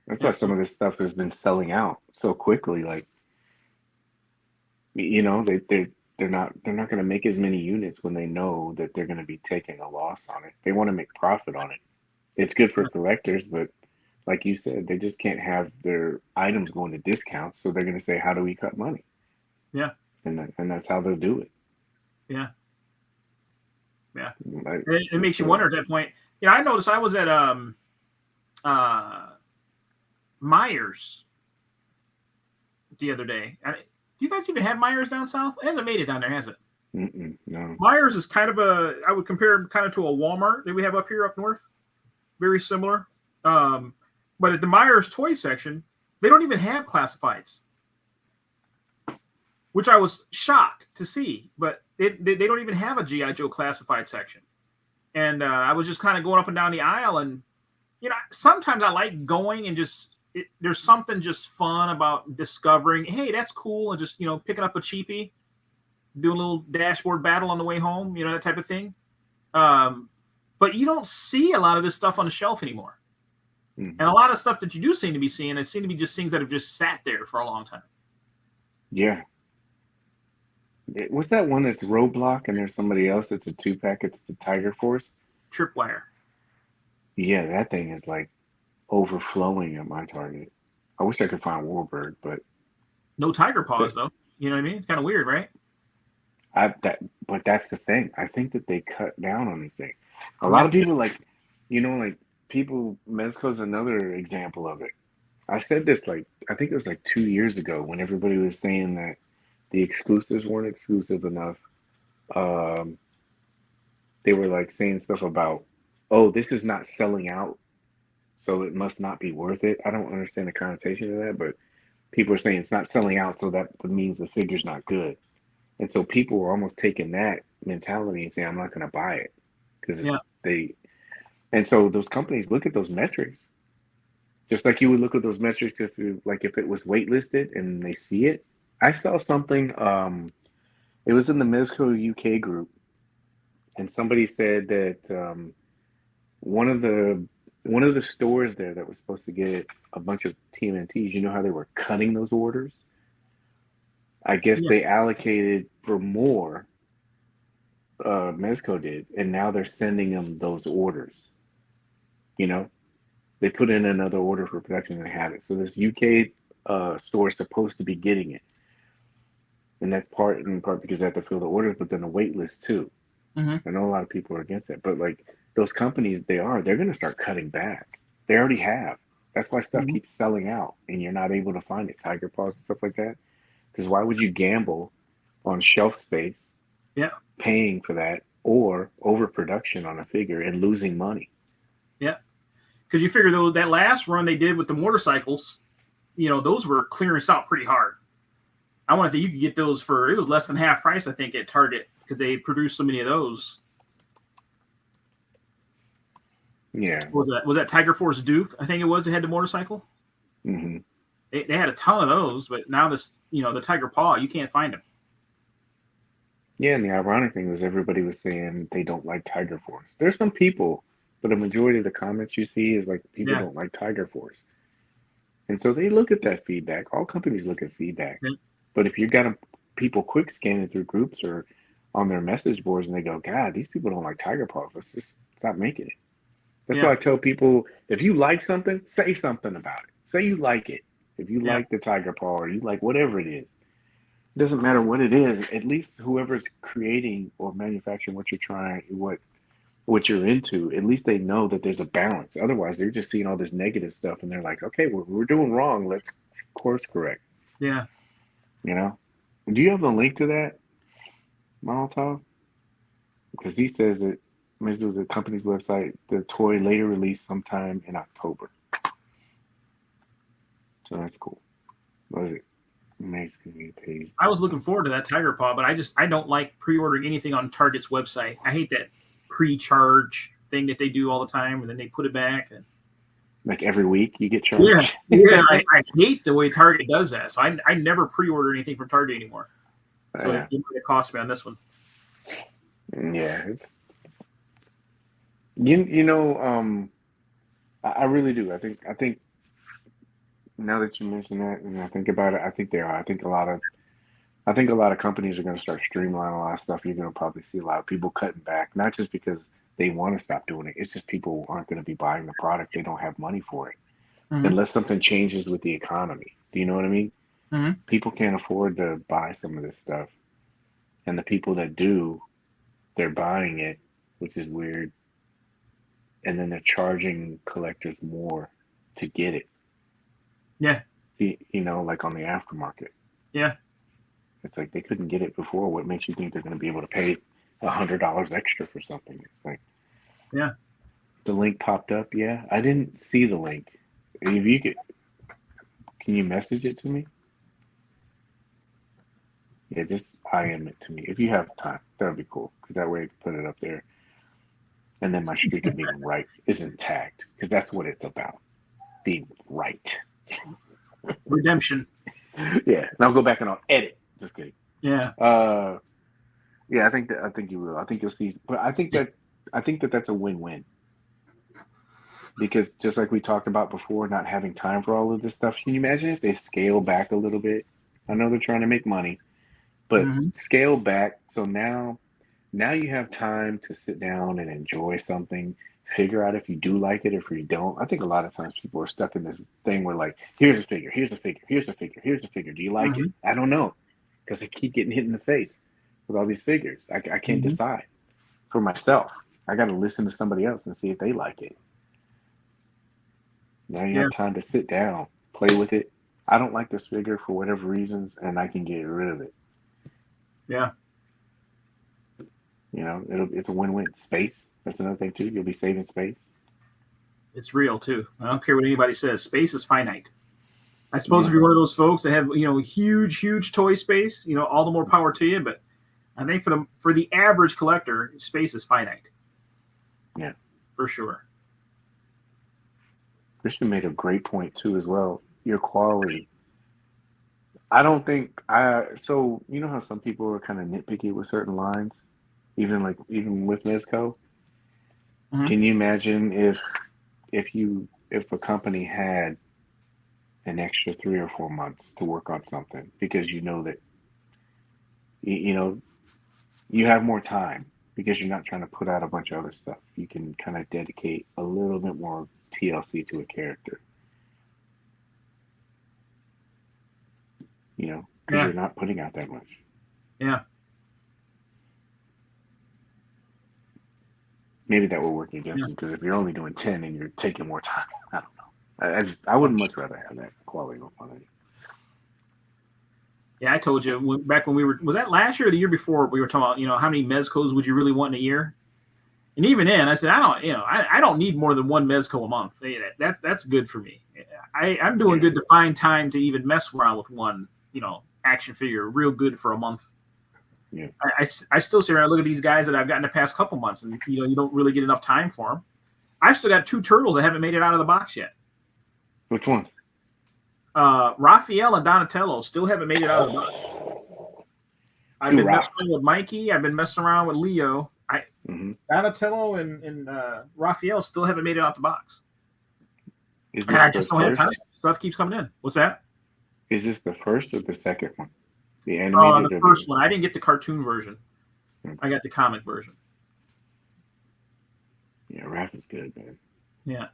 That's why some of this stuff has been selling out so quickly. Like, they're they're not going to make as many units when they know that they're going to be taking a loss on it. They want to make profit on it. It's good for collectors, but like you said, they just can't have their items going to discounts. So they're going to say, "How do we cut money?" Yeah, and that's how they'll do it. Yeah. Like, it makes you wonder at that point. I noticed I was at Myers the other day. Do you guys even have Myers down south? It hasn't made it down there, has it? No. Myers is kind of I would compare it kind of to a Walmart that we have up here up north. Very similar. But at the Myers toy section, they don't even have classifieds, which I was shocked to see. But they don't even have a G.I. Joe classified section. And I was just kind of going up and down the aisle, and sometimes I like going and just there's something just fun about discovering, hey, that's cool, and just picking up a cheapie, do a little dashboard battle on the way home, that type of thing. But you don't see a lot of this stuff on the shelf anymore. Mm-hmm. And a lot of stuff that you do seem to be seeing, it seem to be just things that have just sat there for a long time. Yeah. What's that one that's Roadblock and there's somebody else that's a 2-pack? It's the Tiger Force. Tripwire. Yeah, that thing is like overflowing at my Target. I wish I could find Warbird, but no Tiger Paws though. You know what I mean? It's kind of weird, right? But that's the thing. I think that they cut down on these things. A lot of people people. Mezco's another example of it. I said this I think it was 2 years ago when everybody was saying that the exclusives weren't exclusive enough. They were saying stuff about, oh, this is not selling out, so it must not be worth it. I don't understand the connotation of that, but people are saying it's not selling out, so that means the figure's not good. And so people were almost taking that mentality and saying, I'm not going to buy it. And so those companies look at those metrics, just like you would look at those metrics if it was waitlisted and they see it. I saw something, it was in the Mezco UK group, and somebody said that one of the stores there that was supposed to get a bunch of TMNTs, you know how they were cutting those orders? I guess they allocated for more, Mezco did, and now they're sending them those orders. They put in another order for production and have it. So this UK store is supposed to be getting it. And that's in part because they have to fill the orders, but then the wait list too. Mm-hmm. I know a lot of people are against it, but those companies, they're going to start cutting back. They already have. That's why stuff keeps selling out and you're not able to find it. Tiger Paws and stuff like that. Because why would you gamble on shelf space, paying for that, or overproduction on a figure and losing money? Yeah. Because you figure though that last run they did with the motorcycles, those were clearance out pretty hard. I wanted that you could get those it was less than half price, I think, at Target because they produced so many of those. Yeah. Was that Tiger Force Duke? I think it was. They had the motorcycle. Mm-hmm. They had a ton of those, but now the Tiger Paw, you can't find them. Yeah, and the ironic thing was everybody was saying they don't like Tiger Force. There's some people, but a majority of the comments you see is people don't like Tiger Force. And so they look at that feedback. All companies look at feedback. Yeah. But if you got people quick scanning through groups or on their message boards and they go, God, these people don't like Tiger Paws, let's just stop making it. That's why I tell people, if you like something, say something about it. Say you like it. If you like the Tiger Paw or you like whatever it is, it doesn't matter what it is. At least whoever's creating or manufacturing what you're trying, what you're into, at least they know that there's a balance. Otherwise, they're just seeing all this negative stuff and they're like, okay, we're doing wrong. Let's course correct. Yeah. Do you have the link to that, Molotov? Because he says that this was the company's website. The toy later released sometime in October. So that's cool. What is it? Mexican Page. I was looking forward to that Tiger Paw, but I don't like pre-ordering anything on Target's website. I hate that pre-charge thing that they do all the time, and then they put it back. And every week you get charged. Yeah. I hate the way Target does that. So I never pre-order anything from Target anymore. So it cost me on this one. Yeah, it's I really do. I think now that you mention that and I think about it, I think they are. I think a lot of I think a lot of companies are going to start streamlining a lot of stuff. You're going to probably see a lot of people cutting back, not just because they want to stop doing it. It's just people aren't going to be buying the product. They don't have money for it unless something changes with the economy. Do you know what I mean? Mm-hmm. People can't afford to buy some of this stuff. And the people that do, they're buying it, which is weird. And then they're charging collectors more to get it. Yeah. You know, like on the aftermarket. Yeah. It's like they couldn't get it before. What makes you think they're going to be able to pay $100 extra for something? It's like, yeah. The link popped up. Yeah, I didn't see the link. If you could, can you message it to me? Yeah, just IM it to me if you have time. That would be cool because that way I can put it up there, and then my streak of being right is intact because that's what it's about, being right. Redemption. Yeah, and I'll go back and I'll edit. Just kidding. Yeah. Yeah, I think you will. I think you'll see, but I think that that's a win-win because just like we talked about before, not having time for all of this stuff. Can you imagine if they scale back a little bit? I know they're trying to make money, but scale back. So now you have time to sit down and enjoy something. Figure out if you do like it or if you don't. I think a lot of times people are stuck in this thing where like, here's a figure, here's a figure, here's a figure, here's a figure. Do you like it? I don't know because I keep getting hit in the face with all these figures. I can't decide for myself. I got to listen to somebody else and see if they like it. Now you have time to sit down, play with it. I don't like this figure for whatever reasons, and I can get rid of it. Yeah. You know, it's a win-win. Space, that's another thing too. You'll be saving space. It's real too. I don't care what anybody says. Space is finite. I suppose if you're one of those folks that have, huge toy space, all the more power to you. But I think for the average collector, space is finite. Yeah, for sure. Christian made a great point too, as well. Your quality. I don't think so you know how some people are kind of nitpicky with certain lines, even with Mezco. Can you imagine if a company had an extra 3 or 4 months to work on something because you know that you have more time because you're not trying to put out a bunch of other stuff. You can kind of dedicate a little bit more TLC to a character. Because you're not putting out that much. Yeah. Maybe that will work against you because if you're only doing 10 and you're taking more time, I don't know. I would much rather have that quality of quantity. Yeah, I told you back when was that last year or the year before we were talking about, how many Mezcos would you really want in a year? And even then, I said, I don't need more than one Mezco a month. That's good for me. I'm doing good to find time to even mess around with one, action figure, real good for a month. Yeah. I still sit around and look at these guys that I've gotten the past couple months, and you don't really get enough time for them. I've still got 2 turtles that haven't made it out of the box yet. Which ones? Raphael and Donatello still haven't made it out of the box. I've been messing around with Mikey. I've been messing around with Leo. Donatello and Raphael still haven't made it out the box. And I just don't have time. Stuff keeps coming in. What's that? Is this the first or the second one? The animated? The first one. I didn't get the cartoon version. Okay. I got the comic version. Yeah, Raph is good, man. Yeah.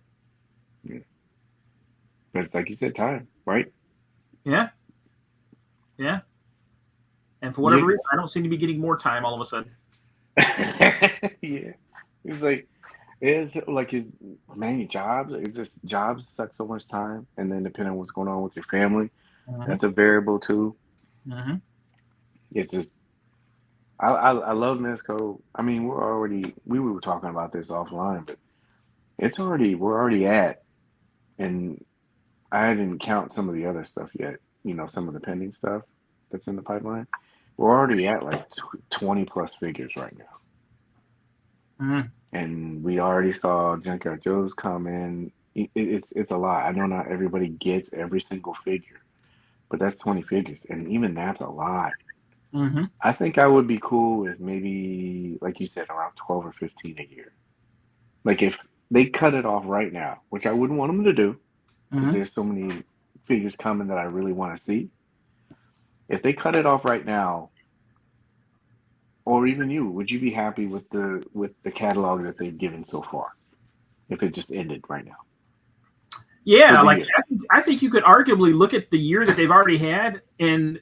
But it's like you said, time, right? Yeah. Yeah. And for whatever reason, I don't seem to be getting more time all of a sudden. Yeah. It's like, your jobs. It's just jobs suck so much time, and then depending on what's going on with your family, that's a variable too. It's just, I love Mezco. I mean, we were talking about this offline, but we're already at, and I didn't count some of the other stuff yet. Some of the pending stuff that's in the pipeline. We're already at like 20 plus figures right now. And we already saw Junkyard Joe's come in. It's a lot. I know not everybody gets every single figure, but that's 20 figures, and even that's a lot. I think I would be cool with maybe, like you said, around 12 or 15 a year. Like if they cut it off right now, which I wouldn't want them to do, because there's so many figures coming that I really want to see. If they cut it off right now, or even you, would you be happy with the catalog that they've given so far? If it just ended right now? Yeah, like I think you could arguably look at the year that they've already had, and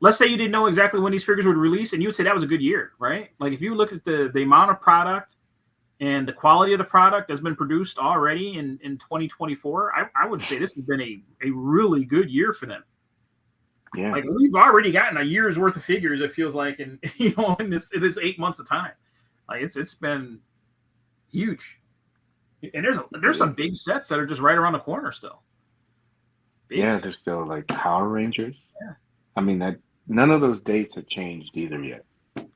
let's say you didn't know exactly when these figures would release, and you would say that was a good year, right? Like if you look at the amount of product and the quality of the product that's been produced already in 2024, I would say this has been a really good year for them. Yeah. Like we've already gotten a year's worth of figures, it feels like, in this 8 months of time. Like it's been huge. And there's some big sets that are just right around the corner still. There's still like Power Rangers. Yeah. I mean that none of those dates have changed either yet.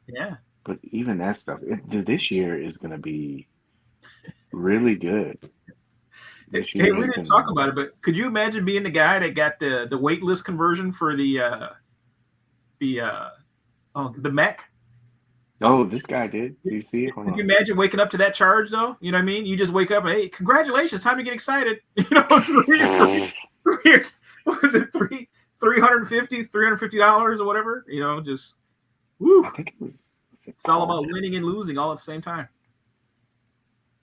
Yeah. But even that stuff, this year is going to be really good. Hey, we didn't talk about it, but could you imagine being the guy that got the waitlist conversion for the mech? Oh, this guy did. Do you see it? Could you imagine waking up to that charge, though? You know what I mean? You just wake up and, hey, congratulations, time to get excited. What was it, $350 or whatever? Just, woo. I think it was it's all about winning and losing all at the same time.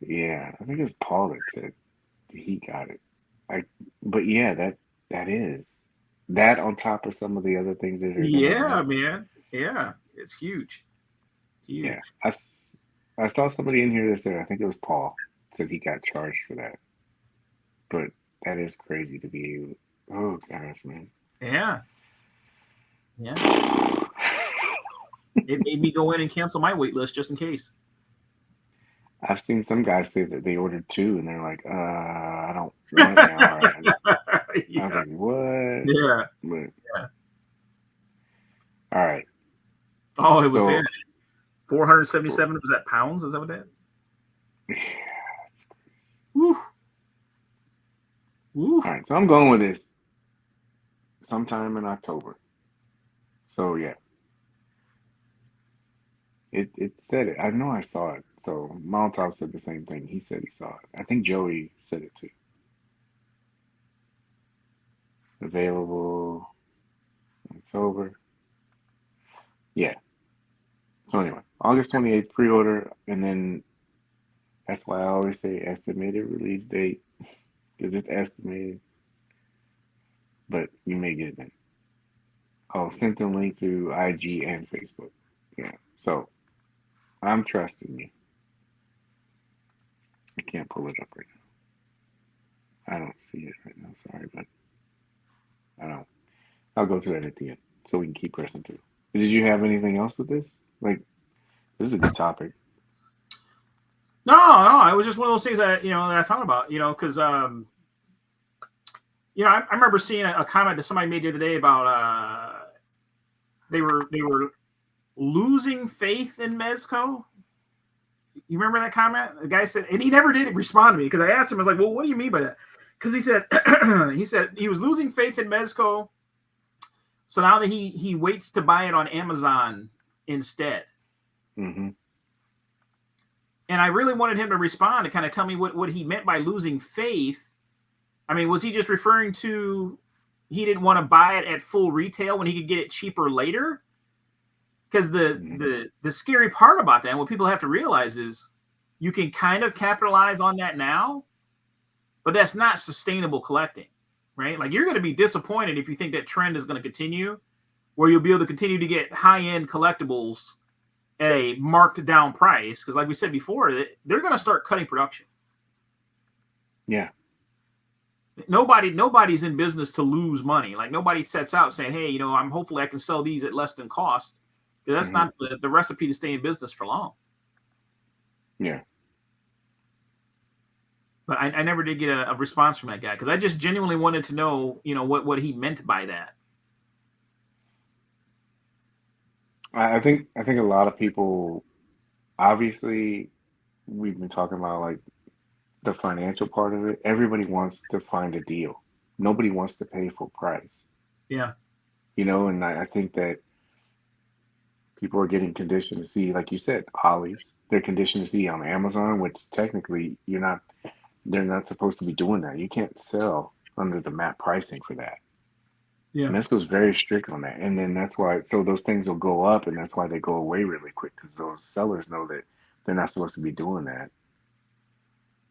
Yeah, I think it was Paul that said he got it. But yeah, that is. That on top of some of the other things that are man. Yeah, it's huge. Huge. Yeah, I saw somebody in here that said, I think it was Paul, said he got charged for that. But that is crazy to be able. Oh gosh, man. Yeah. It made me go in and cancel my wait list just in case. I've seen some guys say that they ordered 2 and they're like, I don't want it now. I was like, what? Yeah. But, all right. Oh, it was 477. Was that pounds? Is that what that? Yeah. Woo. Woo. All right, so I'm going with this sometime in October. So yeah. It said it. I know I saw it. So Molotov said the same thing. He said he saw it. I think Joey said it too. Available. It's over. Yeah. So anyway, August 28th pre-order, and then that's why I always say estimated release date, because it's estimated. But you may get it then. Oh, sent them link to IG and Facebook. Yeah. So I'm trusting you. I can't pull it up right now. I don't see it right now. Sorry, but I don't. I'll go through that at the end so we can keep pressing through. Did you have anything else with this? Like, this is a good topic. No, it was just one of those things that I thought about. Because I remember seeing a comment that somebody made the other day about they were losing faith in Mezco. You remember that comment? The guy said, and he never did respond to me because I asked him, I was like, well, what do you mean by that? Because he said he was losing faith in Mezco. So now that he waits to buy it on Amazon instead. Mm-hmm. And I really wanted him to respond to kind of tell me what he meant by losing faith. I mean, was he just referring to he didn't want to buy it at full retail when he could get it cheaper later? Because the scary part about that, and what people have to realize is you can kind of capitalize on that now, but that's not sustainable collecting, right? Like you're going to be disappointed if you think that trend is going to continue, where you'll be able to continue to get high-end collectibles at a marked down price. Because like we said before, they're going to start cutting production. Yeah. Nobody's in business to lose money. Like nobody sets out saying, hey, hopefully I can sell these at less than cost. Because that's not the recipe to stay in business for long. Yeah. But I never did get a response from that guy because I just genuinely wanted to know, what he meant by that. I think a lot of people, obviously, we've been talking about like the financial part of it. Everybody wants to find a deal. Nobody wants to pay full price. Yeah. And I think that people are getting conditioned to see, like you said, Ollie's. They're conditioned to see on Amazon, which technically they're not supposed to be doing that. You can't sell under the MAP pricing for that. Yeah. Mezco's very strict on that, and then that's why. So those things will go up, and that's why they go away really quick because those sellers know that they're not supposed to be doing that.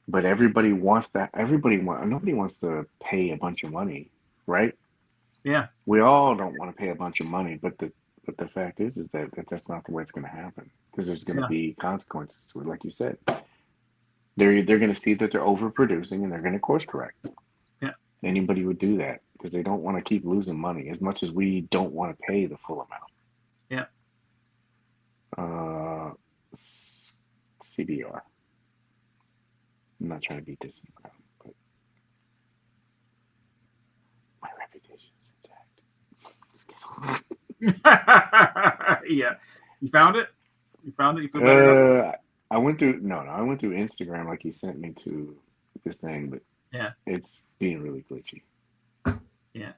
But everybody wants that. Nobody wants to pay a bunch of money, right? Yeah. We all don't want to pay a bunch of money, but the fact is that's not the way it's going to happen because there's going to Yeah. be consequences to it. Like you said, they're going to see that they're overproducing and they're going to course correct. Yeah. Anybody would do that because they don't want to keep losing money as much as we don't want to pay the full amount. Yeah. CBR. I'm not trying to beat this around, but my reputation is intact. Yeah. You found it? You found it? You feel better? I went through I went through Instagram like he sent me to this thing, but Yeah. it's being really glitchy. Yeah.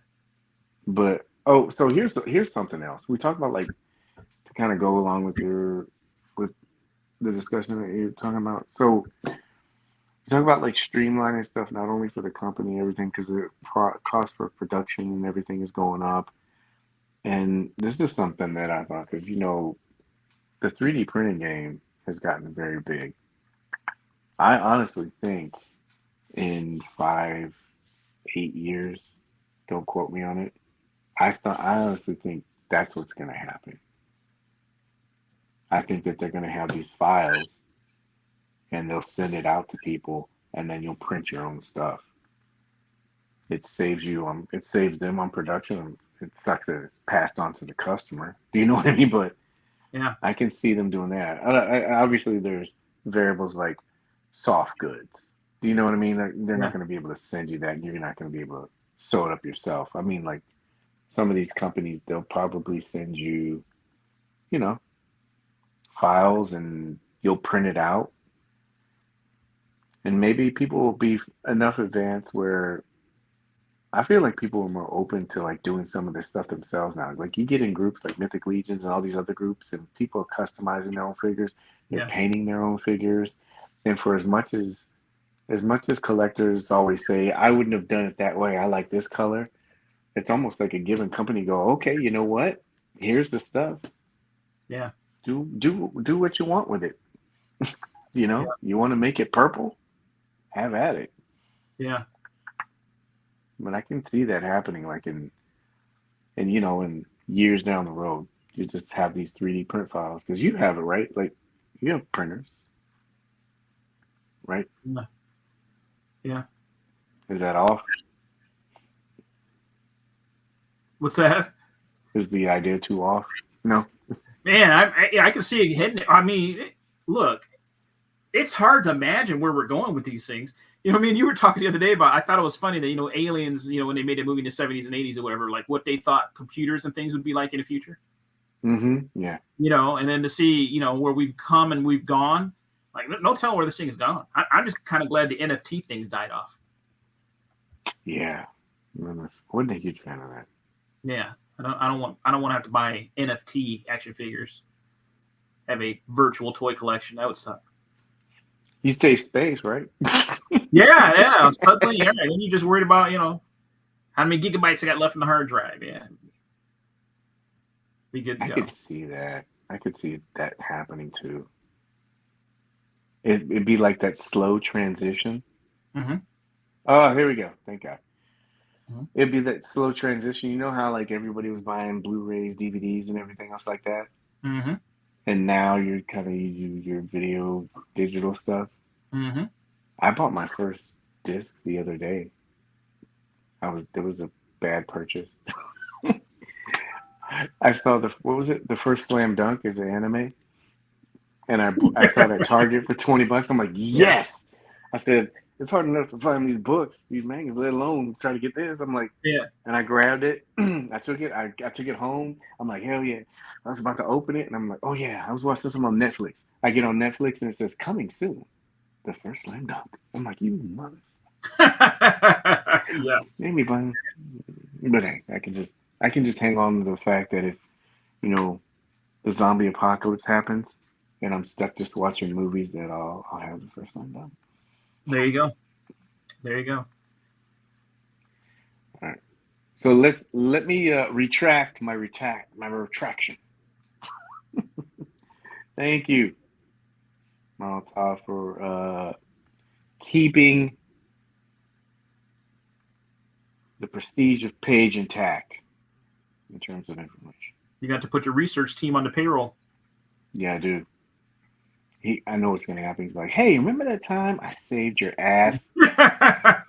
But so here's something else. We talked about like to kind of go along with the discussion that you're talking about. So you talk about like streamlining stuff not only for the company, everything because the cost for production and everything is going up. And this is something that I thought because the 3D printing game has gotten very big. I honestly think in 5, 8 years, don't quote me on it. I honestly think that's what's going to happen. I think that they're going to have these files and they'll send it out to people and then you'll print your own stuff. It saves them on production. It sucks that it's passed on to the customer. Do you know what I mean? But Yeah. I can see them doing that. Obviously, there's variables like soft goods. Do you know what I mean? They're not going to be able to send you that, and you're not going to be able to sew it up yourself. I mean, like some of these companies, they'll probably send you, files, and you'll print it out. And maybe people will be enough advanced where I feel like people are more open to like doing some of this stuff themselves now. Like you get in groups like Mythic Legions and all these other groups, and people are customizing their own figures. They're painting their own figures, and for as much as collectors always say, I wouldn't have done it that way. I like this color. It's almost like a given company go, okay, you know what? Here's the stuff. Yeah. Do what you want with it. You want to make it purple? Have at it. Yeah. But I can see that happening, like in years down the road, you just have these 3D print files because you have it, right? Like you have printers, right? Yeah. Is that off? What's that? Is the idea too off? No. Man, I can see it hitting. I mean, look, it's hard to imagine where we're going with these things. You know what I mean? You were talking the other day about, I thought it was funny that, aliens, when they made a movie in the 70s and 80s or whatever, like what they thought computers and things would be like in the future. Mm-hmm. Yeah. And then to see, where we've come and we've gone, like no telling where this thing has gone. I'm just kind of glad the NFT things died off. Yeah. Wasn't a huge fan of that. Yeah. I don't want to have to buy NFT action figures. Have a virtual toy collection. That would suck. You save space, right? Yeah. Suddenly, yeah. And then you're just worried about, how many gigabytes I got left in the hard drive. Yeah. Be good to go. I could see that. I could see that happening too. It'd be like that slow transition. Mm-hmm. Oh, here we go. Thank God. Mm-hmm. It'd be that slow transition. You know how like everybody was buying Blu-rays, DVDs, and everything else like that? Mm-hmm. And now you're kind of using your video digital stuff. Mm-hmm. I bought my first disc the other day. It was a bad purchase. I saw the first Slam Dunk is an anime, and I saw that Target for $20. I'm like, yes. I said it's hard enough to find these books, these mangas, let alone try to get this. I'm like, yeah. And I grabbed it. I took it. I took it home. I'm like, hell yeah. I was about to open it, and I'm like, oh yeah. I was watching something on Netflix. I get on Netflix, and it says coming soon, the first Slam Dunk. I'm like, you mother. Yeah. Maybe, but hey, I can just hang on to the fact that if the zombie apocalypse happens and I'm stuck just watching movies, that I'll have the first Slam Dunk. There you go. All right. So let me retract my retraction. Thank you, Molotov, for keeping the prestige of Paige intact in terms of information. You got to put your research team on the payroll. Yeah, I do. I know what's going to happen. He's like, hey, remember that time I saved your ass? Yeah.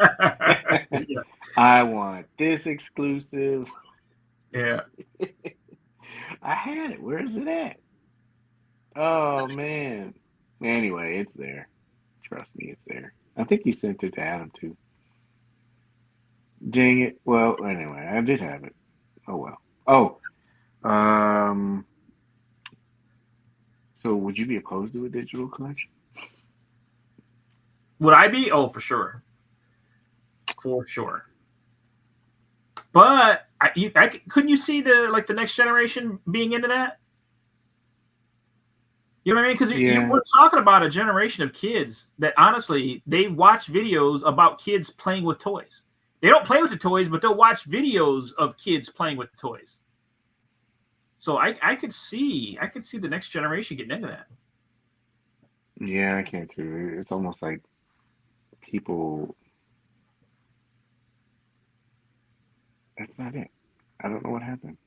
I want this exclusive. Yeah. I had it. Where is it at? Oh, man. Anyway, it's there. Trust me, it's there. I think he sent it to Adam, too. Dang it. Well, anyway, I did have it. Oh, well. Oh, so would you be opposed to a digital collection? Would I be? Oh, for sure. For sure. But couldn't you see the next generation being into that? You know what I mean? Because we're talking about a generation of kids that honestly, they watch videos about kids playing with toys. They don't play with the toys, but they'll watch videos of kids playing with the toys. So I could see the next generation getting into that. Yeah, I can too. It's almost like people. That's not it. I don't know what happened.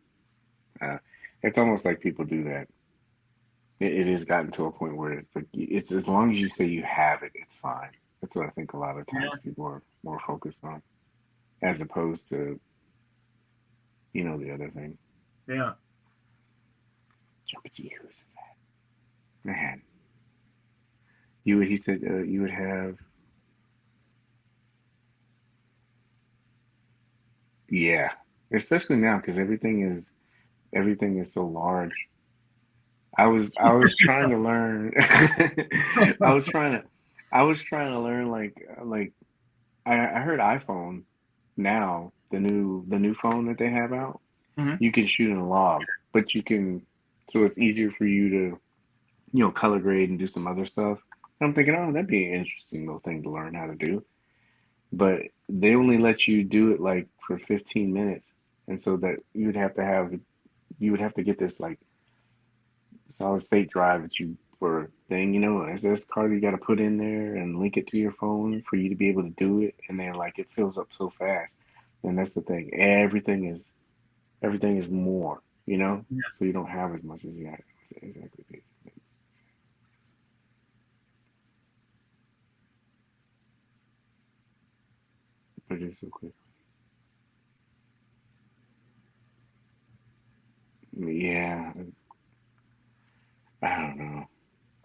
It's almost like people do that. It has gotten to a point where it's like it's as long as you say you have it, it's fine. That's what I think a lot of times people are more focused on, as opposed to, the other thing. Yeah. Jumpy, who's that? Man, he said you would have. Yeah, especially now because everything is so large. I was trying to learn. I was trying to learn like I heard iPhone now the new phone that they have out. Mm-hmm. You can shoot in a log, but so it's easier for you to color grade and do some other stuff. And I'm thinking, oh, that'd be an interesting little thing to learn how to do. But they only let you do it like for 15 minutes, and so that you would have to get this like solid state drive that you for thing, SS card you got to put in there and link it to your phone for you to be able to do it. And they're like, it fills up so fast, and that's the thing. Everything is more, Yeah. so you don't have as much as you have. Exactly. Produce so quick. Yeah, I don't know.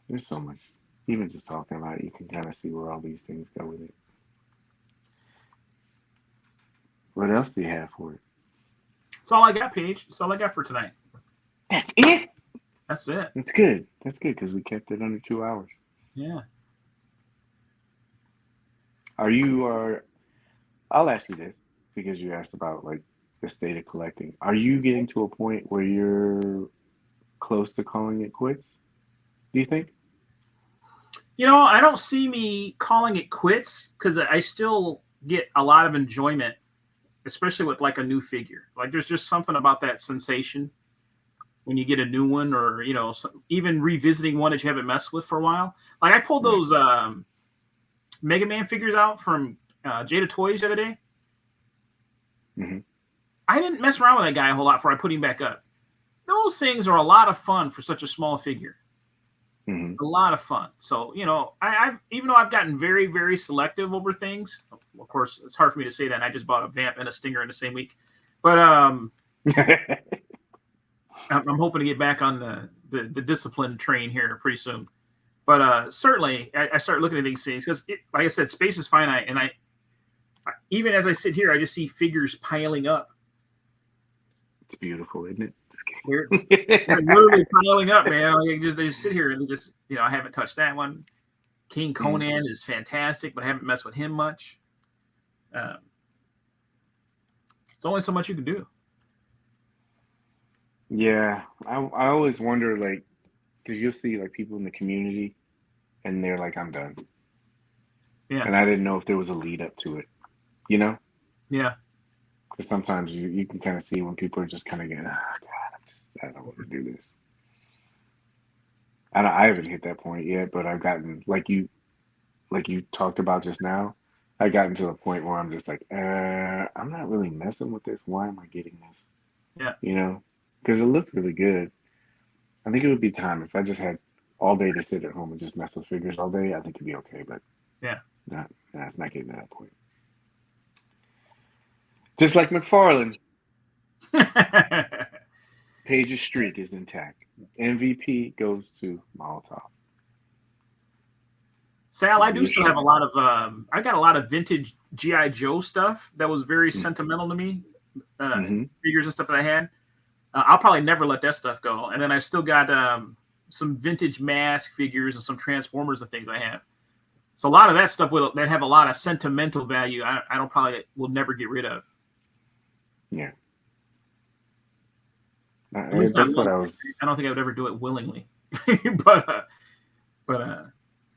There's so much. Even just talking about it, you can kind of see where all these things go with it. What else do you have for it? That's all I got, Paige. That's all I got for tonight. That's it? That's it. That's good. That's good because we kept it under 2 hours. Yeah. I'll ask you this because you asked about like the state of collecting. Are you getting to a point where you're close to calling it quits? Do you think? I don't see me calling it quits because I still get a lot of enjoyment, especially with like a new figure. Like there's just something about that sensation when you get a new one, or even revisiting one that you haven't messed with for a while. Like I pulled those Mega Man figures out from Jada Toyz the other day. Mm-hmm. I didn't mess around with that guy a whole lot before I put him back up. Those things are a lot of fun for such a small figure. Mm-hmm. A lot of fun. So, I've even though I've gotten very, very selective over things, of course, it's hard for me to say that. I just bought a Vamp and a Stinger in the same week. But I'm hoping to get back on the discipline train here pretty soon. But certainly, I start looking at these things because, like I said, space is finite. And I even as I sit here, I just see figures piling up. It's beautiful, isn't it? They're literally piling up, man. They just sit here and just, I haven't touched that one. King Conan is fantastic, but I haven't messed with him much. It's only so much you can do. Yeah, I always wonder, like, because you'll see like people in the community, and they're like, "I'm done." Yeah. And I didn't know if there was a lead up to it, Yeah. Because sometimes you can kind of see when people are just kind of getting, I don't want to do this. I haven't hit that point yet, but I've gotten like you talked about just now. I've gotten to the point where I'm just like, I'm not really messing with this. Why am I getting this? Yeah. You know, because it looked really good. I think it would be time if I just had all day to sit at home and just mess with figures all day. I think it'd be okay, but Yeah. it's not getting to that point. Just like McFarlane, Paige's streak is intact. MVP goes to Molotov. Sal, I do still have a lot of I got a lot of vintage G.I. Joe stuff that was very sentimental to me. Figures and stuff that I had. I'll probably never let that stuff go. And then I still got some vintage Mask figures and some Transformers and things I have. So a lot of that stuff that have a lot of sentimental value. I don't probably will never get rid of. Yeah. At least that's what I was. I don't think I would ever do it willingly, but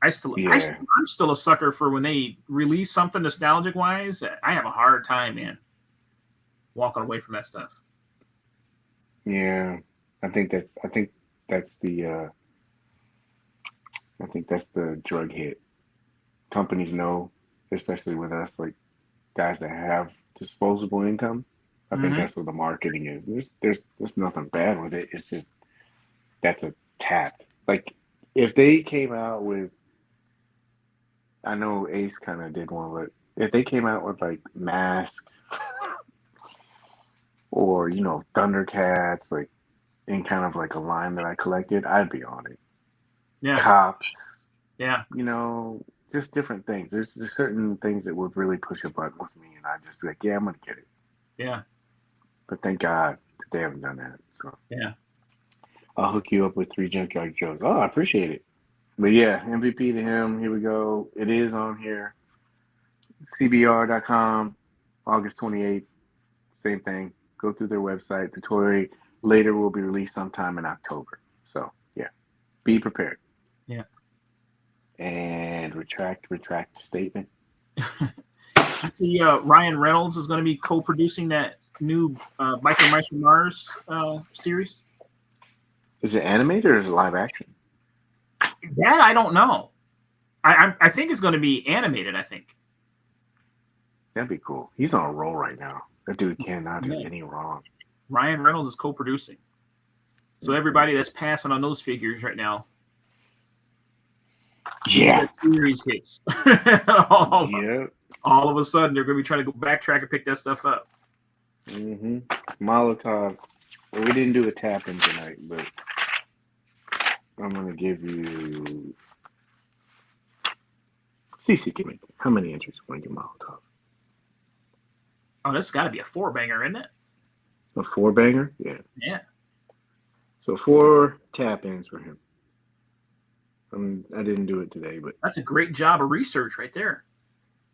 I'm still a sucker for when they release something nostalgic wise. I have a hard time, man, walking away from that stuff. Yeah, I think that's the drug hit. Companies know, especially with us, like guys that have disposable income. I think that's what the marketing is. There's nothing bad with it. It's just that's a tap. Like if they came out with, I know Ace kind of did one, but if they came out with like Mask or Thundercats, like in kind of like a line that I collected, I'd be on it. Yeah. Cops. Yeah. Just different things. There's certain things that would really push a button with me, and I'd just be like, yeah, I'm gonna get it. Yeah. But thank God that they haven't done that. So yeah, I'll hook you up with 3 Junkyard Joes. Oh, I appreciate it. But yeah, MVP to him. Here we go. It is on here. CBR.com, August 28th. Same thing. Go through their website. The toy later will be released sometime in October. So yeah, be prepared. Yeah. And retract statement. Did you see Ryan Reynolds is going to be co-producing that new Biker Mice from Mars series? Is it animated or is it live action? That I don't know. I think it's going to be animated. I think that'd be cool. He's on a roll right now. That dude cannot do any wrong. Ryan Reynolds is co-producing. So everybody that's passing on those figures right now. Yeah. That series hits. All of a sudden, they're going to be trying to go backtrack and pick that stuff up. Molotov. Well, we didn't do a tap-in tonight, but I'm going to give you... CC, give me how many entries want to get Molotov? Oh, this has got to be a 4-banger, isn't it? A 4-banger? Yeah. Yeah. So 4 tap-ins for him. I didn't do it today, but... That's a great job of research right there.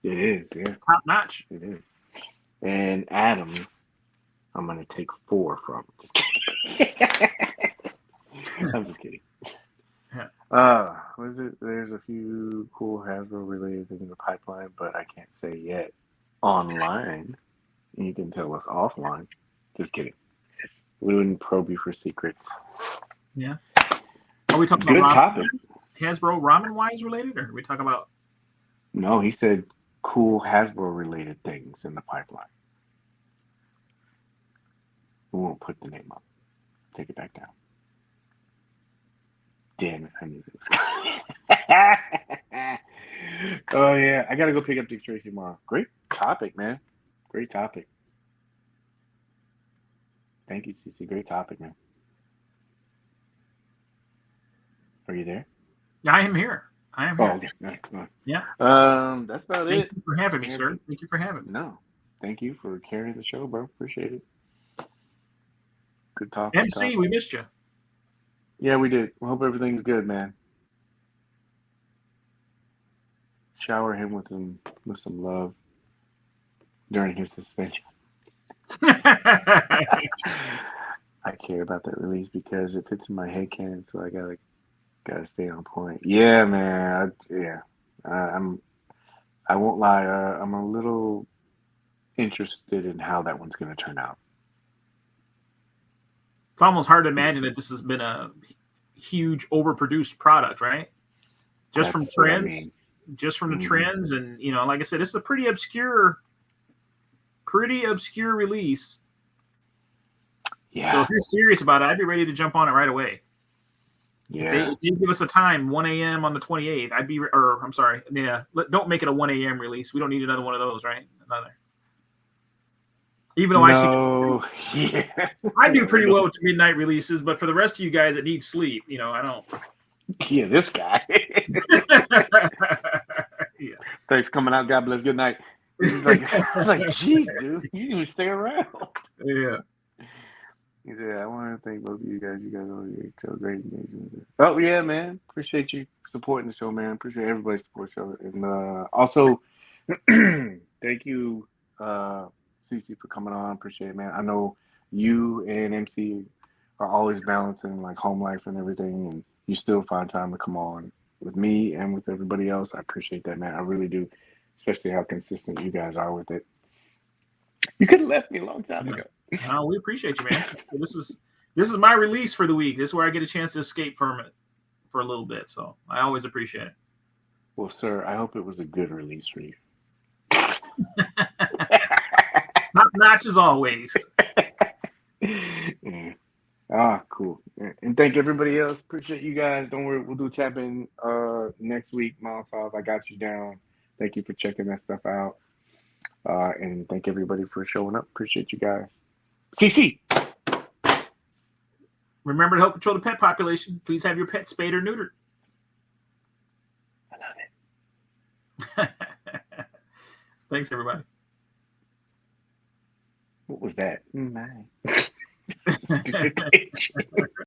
It is, yeah. Top notch. It is. And Adam, I'm going to take 4 from. Just kidding. I'm just kidding. Yeah. What is it? There's a few cool Hasbro related things in the pipeline, but I can't say yet. Online, you can tell us offline. Just kidding. We wouldn't probe you for secrets. Yeah. Are we talking about good topic? Hasbro ramen wise related, or are we talking about? No, he said cool Hasbro related things in the pipeline. We won't put the name up. Take it back down. Damn it, I knew it was Oh yeah, I gotta go pick up Dick Tracy tomorrow. Great topic, man. Great topic. Thank you, CC. Great topic, man. Are you there? I am here. I am here. Oh, okay. Nice. Yeah. That's about it. Thank you for having me, sir. Thank you for having me. No, thank you for carrying the show, bro. Appreciate it. Good talk. MC, we missed you. Yeah, we did. We hope everything's good, man. Shower him with some love during his suspension. I care about that release because it fits in my head canon, so I gotta stay on point. Yeah, man. I won't lie. I'm a little interested in how that one's going to turn out. It's almost hard to imagine that this has been a huge overproduced product, right? Just from That's what I trends, mean. just from the trends, and like I said, it's a pretty obscure release. Yeah. So if you're serious about it, I'd be ready to jump on it right away. Yeah. If they give us a time, 1 a.m. on the 28th, don't make it a 1 a.m. release. We don't need another one of those, right? Another. Even though I do pretty well with midnight releases, but for the rest of you guys that need sleep, I don't. Yeah, this guy. Yeah. Thanks for coming out. God bless. Good night. It's like, geez, dude, you didn't even stay around. Yeah. He said, I want to thank both of you guys. You guys are so great engagement. Oh, yeah, man. Appreciate you supporting the show, man. Appreciate everybody support the show. And also, thank you, Cece, for coming on. Appreciate it, man. I know you and MC are always balancing like home life and everything, and you still find time to come on with me and with everybody else. I appreciate that, man. I really do, especially how consistent you guys are with it. You could have left me a long time ago. No, we appreciate you, man. This is my release for the week. This is where I get a chance to escape from it for a little bit. So I always appreciate it. Well, sir, I hope it was a good release for you. Top notch as always. Yeah. Ah, cool. And thank everybody else. Appreciate you guys. Don't worry, we'll do tap in next week. Molotov, I got you down. Thank you for checking that stuff out. And thank everybody for showing up. Appreciate you guys. CC. Remember to help control the pet population. Please have your pet spayed or neutered. I love it. Thanks, everybody. What was that?